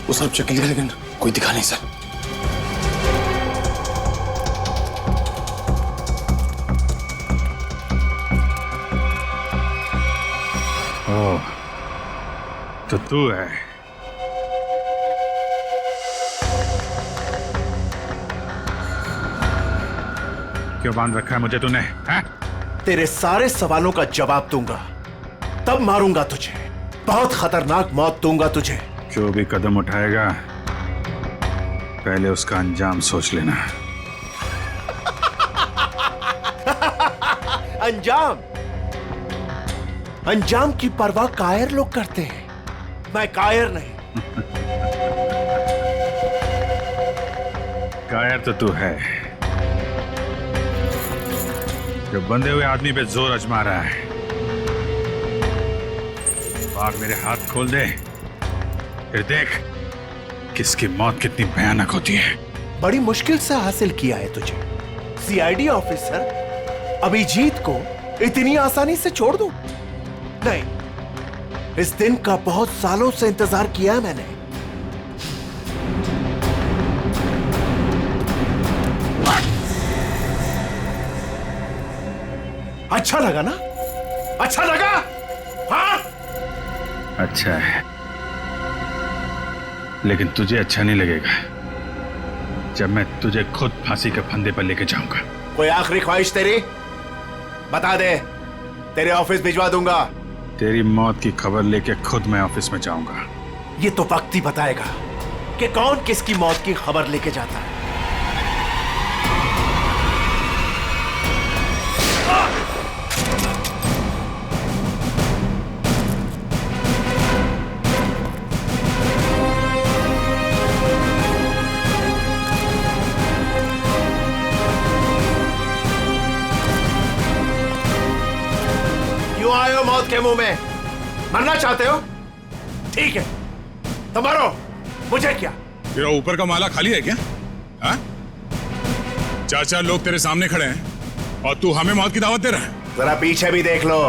वो सब चेक लिया लेकिन कोई दिखा नहीं सर। ओह, तो तू है। क्यों बांध रखा है मुझे तूने? हैं? तेरे सारे सवालों का जवाब दूंगा, तब मारूंगा तुझे। बहुत खतरनाक मौत दूंगा तुझे। जो भी कदम उठाएगा पहले उसका अंजाम सोच लेना। अंजाम? अंजाम की परवाह कायर लोग करते हैं, मैं कायर नहीं। कायर तो तू है, जो बंधे हुए आदमी पे जोर आजमा रहा है। बाघ मेरे हाथ खोल दे, फिर देख किसकी मौत कितनी भयानक होती है। बड़ी मुश्किल से हासिल किया है तुझे। सीआईडी ऑफिसर अभिजीत को इतनी आसानी से छोड़ दूं? नहीं, इस दिन का बहुत सालों से इंतजार किया है मैंने। अच्छा लगा ना? अच्छा लगा? हाँ? अच्छा है, लेकिन तुझे अच्छा नहीं लगेगा जब मैं तुझे खुद फांसी के फंदे पर लेके जाऊंगा। कोई आखिरी ख्वाहिश तेरी? बता दे, तेरे ऑफिस भिजवा दूंगा। तेरी मौत की खबर लेके खुद मैं ऑफिस में जाऊंगा। ये तो वक्त ही बताएगा कि कौन किसकी मौत की खबर लेके जाता है। क्यों आए हो मौत के मुंह में? मरना चाहते हो? ठीक है, तो मरो, मुझे क्या? तेरा ऊपर का माला खाली है क्या? हाँ? 4-4 लोग तेरे सामने खड़े हैं और तू हमें मौत की दावत दे रहा है। जरा पीछे भी देख लो।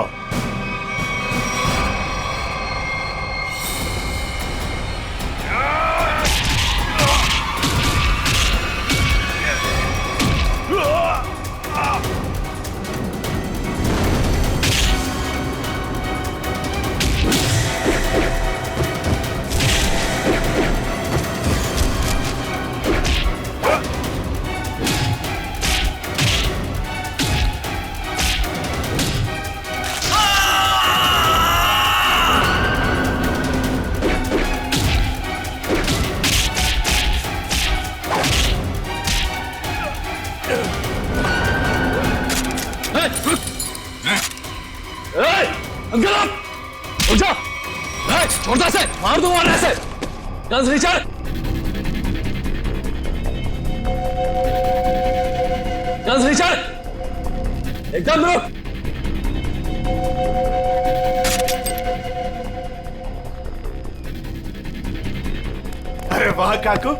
छोड़ता से मार दूंगा ऐसे। गन्स रिचर्ड, गन्स रिचर्ड, एकदम रुक। अरे वाह काकू,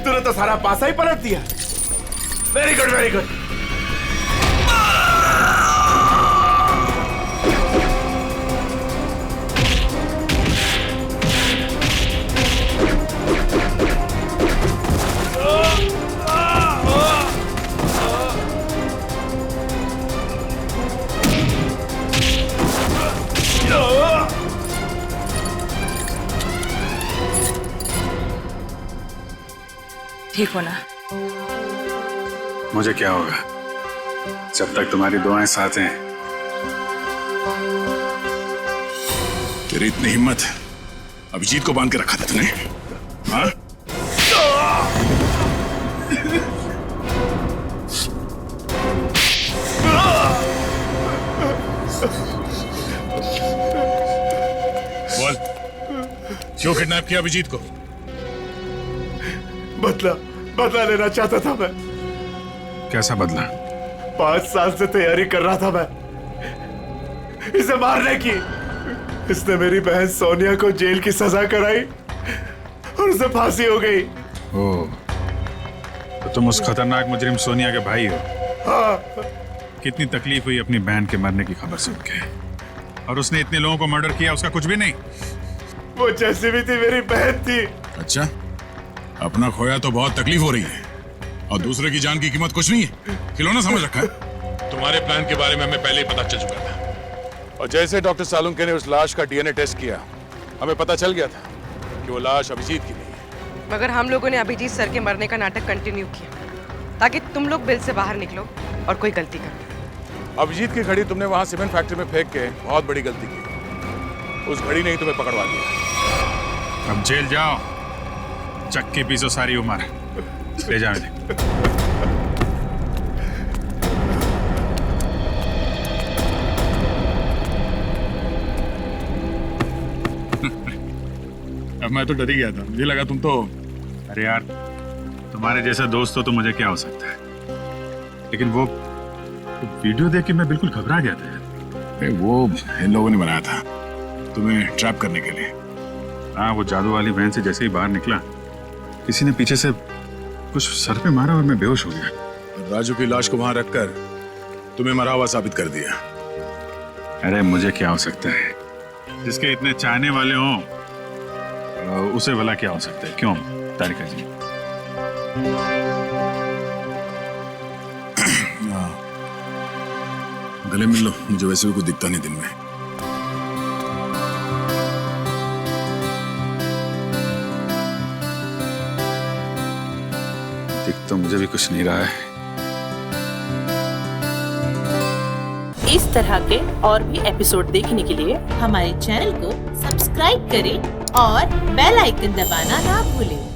तूने तो सारा पासा ही पलट दिया। Very good, very good. ठीक हो ना? मुझे क्या होगा जब तक तुम्हारी दुआएं साथ हैं। तेरी इतनी हिम्मत अभिजीत को बांध के रखा था तूने? हाँ? बोल, क्यों किडनैप किया अभिजीत को? बदला लेना चाहता था मैं। कैसा बदला? 5 साल से तैयारी कर रहा था मैं इसे मारने की। इसने मेरी बहन सोनिया को जेल की सजा कराई और उसे फांसी हो गई। ओह, तो तुम उस खतरनाक मुजरिम सोनिया के भाई हो? हाँ। कितनी तकलीफ हुई अपनी बहन के मरने की खबर सुन के। और उसने इतने लोगों को मर्डर किया, उसका कुछ भी नहीं? वो जैसी भी थी मेरी बहन थी। अच्छा, अपना खोया तो बहुत तकलीफ हो रही है और दूसरे की जान की कीमत कुछ नहीं है। खिलौना समझ रखा है? तुम्हारे प्लान के बारे में हमें पहले ही पता चल चुका था और जैसे डॉक्टर सालुंके ने उस लाश का डीएनए टेस्ट किया, हमें पता चल गया था कि वो लाश अभिजीत की नहीं है। मगर हम लोगों ने अभिजीत सर के मरने का नाटक कंटिन्यू किया ताकि तुम लोग बिल से बाहर निकलो और कोई गलती कर। अभिजीत की घड़ी तुमने वहां सीमेंट फैक्ट्री में फेंक के बहुत बड़ी गलती की। उस घड़ी ने ही तुम्हें पकड़वा दिया। अब जेल जाओ, चक्की पीसो सारी उम्र। ले जाओ इन्हें। अब मैं तो डर ही गया था, मुझे लगा तुम तो। अरे यार, तुम्हारे जैसा दोस्त हो तो मुझे क्या हो सकता है, लेकिन वो वीडियो देख के मैं बिल्कुल घबरा गया था यार। वो इन लोगों ने बनाया था तुम्हें ट्रैप करने के लिए। हाँ, वो जादू वाली वैन से जैसे ही बाहर निकला, किसी ने पीछे से कुछ सर पे मारा और मैं बेहोश हो गया। राजू की लाश को वहां रखकर तुम्हें मरा हुआ साबित कर दिया। अरे मुझे क्या हो सकता है, जिसके इतने चाहने वाले हों उसे भला क्या हो सकता है? क्यों तारिका जी? गले मिल लो, मुझे वैसे भी कुछ दिखता नहीं दिन में। दिख तो मुझे भी कुछ नहीं रहा है। इस तरह के और भी एपिसोड देखने के लिए हमारे चैनल को सब्सक्राइब करें और बेल आइकन दबाना ना भूलें।